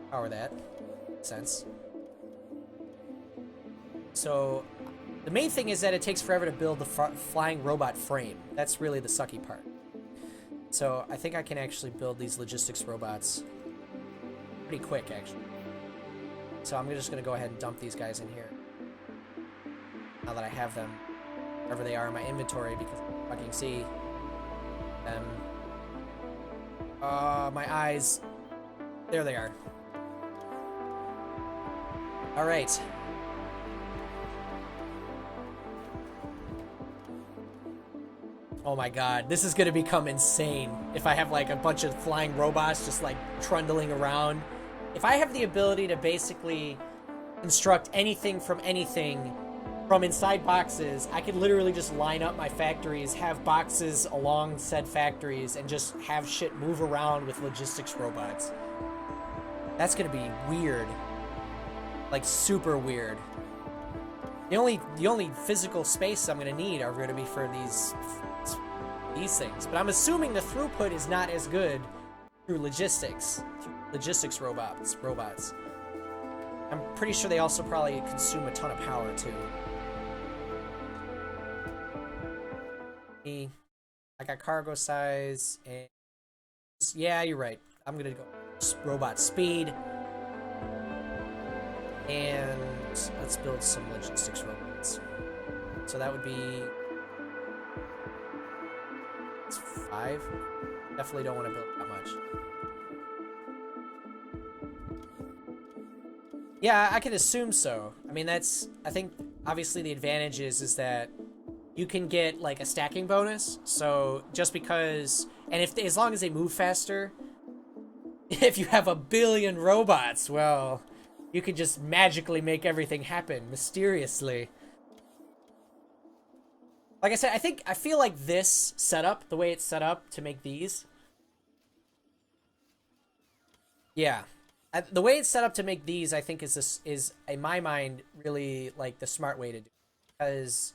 S1: Power that. Makes sense. So, the main thing is that it takes forever to build the flying robot frame. That's really the sucky part. So, I think I can actually build these logistics robots pretty quick, actually. So, I'm just going to go ahead and dump these guys in here. Now that I have them, wherever they are in my inventory, because I can see them. My eyes. There they are. All right. Oh my god, this is gonna become insane if I have like a bunch of flying robots just like trundling around. If I have the ability to basically construct anything from inside boxes, I could literally just line up my factories, have boxes along said factories, and just have shit move around with logistics robots. That's gonna be weird. Like super weird. The only physical space I'm gonna need are gonna be for these things. But I'm assuming the throughput is not as good through logistics robots. I'm pretty sure they also probably consume a ton of power too. I got cargo size and yeah, you're right. I'm gonna go robot speed. And let's build some logistics robots. So that would be... It's 5. Definitely don't want to build that much. Yeah, I could assume so. I mean, I think, obviously the advantage is that you can get, like, a stacking bonus. So, just because... And as long as they move faster, If you have a billion robots, well, you could just magically make everything happen mysteriously. Like I said, I feel like this setup, the way it's set up to make these, yeah, the way it's set up to make these, I think is in my mind really like the smart way to do it. Because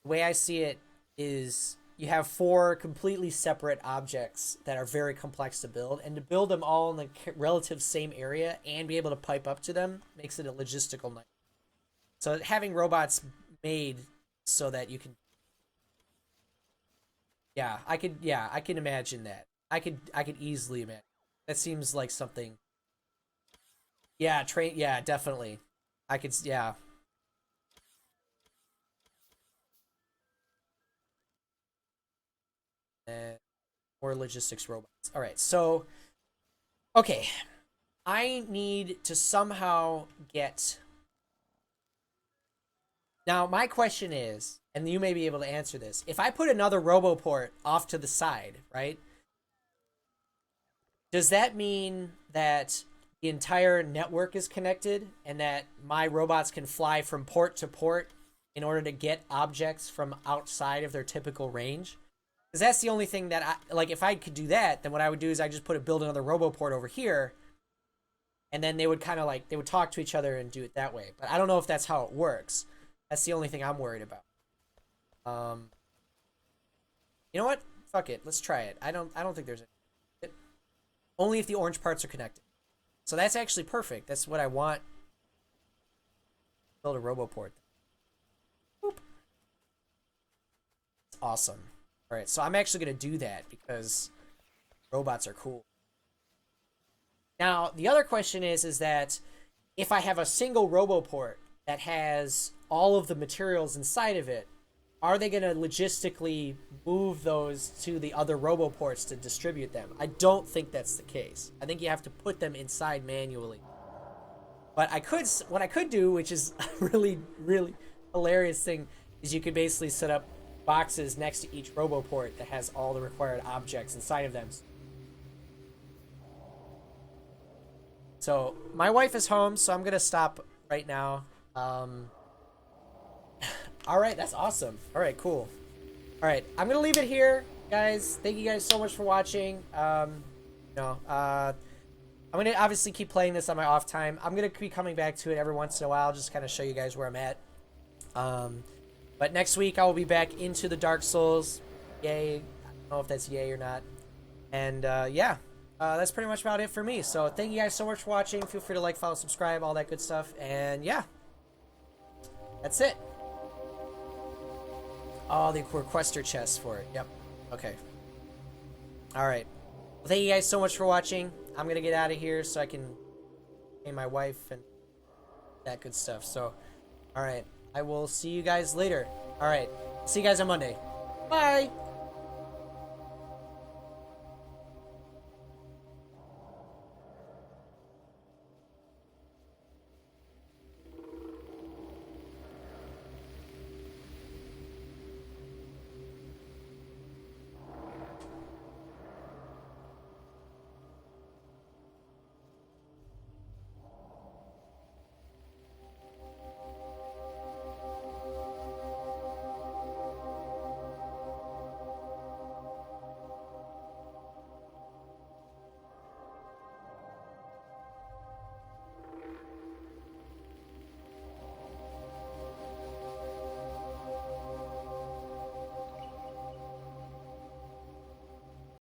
S1: the way I see it is you have four completely separate objects that are very complex to build, and to build them all in the relative same area and be able to pipe up to them makes it a logistical nightmare. So having robots made so that you can, yeah, I can imagine that. I could easily imagine. That seems like something. Yeah, train. Yeah, definitely. I could. Yeah. Uh, more logistics robots. All right. So, okay, I need to somehow get. Now, my question is, and you may be able to answer this: if I put another RoboPort off to the side, right? Does that mean that the entire network is connected and that my robots can fly from port to port in order to get objects from outside of their typical range? Because that's the only thing that I like. If I could do that, then what I would do is I just build another RoboPort over here, and then they would kind of like they would talk to each other and do it that way. But I don't know if that's how it works. That's the only thing I'm worried about. Um, you know what? Fuck it. Let's try it. I don't think there's any. Only if the orange parts are connected. So that's actually perfect. That's what I want. Build a RoboPort. Boop. It's awesome. All right, so I'm actually gonna do that because robots are cool. Now the other question is that if I have a single RoboPort that has all of the materials inside of it, are they going to logistically move those to the other RoboPorts to distribute them? I don't think that's the case. I think you have to put them inside manually. But what I could do, which is a really hilarious thing, is you could basically set up boxes next to each RoboPort that has all the required objects inside of them. So my wife is home, so I'm gonna stop right now. All right, that's awesome. All right, cool. All right, I'm gonna leave it here, guys. Thank you guys so much for watching. You know, I'm gonna obviously keep playing this on my off time. I'm gonna be coming back to it every once in a while, just kind of show you guys where I'm at. But next week I will be back into the Dark Souls. Yay! I don't know if that's yay or not. And yeah, that's pretty much about it for me. So thank you guys so much for watching. Feel free to like, follow, subscribe, all that good stuff. And yeah, that's it. Oh, the requester chest for it. Yep. Okay. All right. Well, thank you guys so much for watching. I'm gonna get out of here so I can pay my wife and that good stuff. So, all right. I will see you guys later. All right. See you guys on Monday. Bye.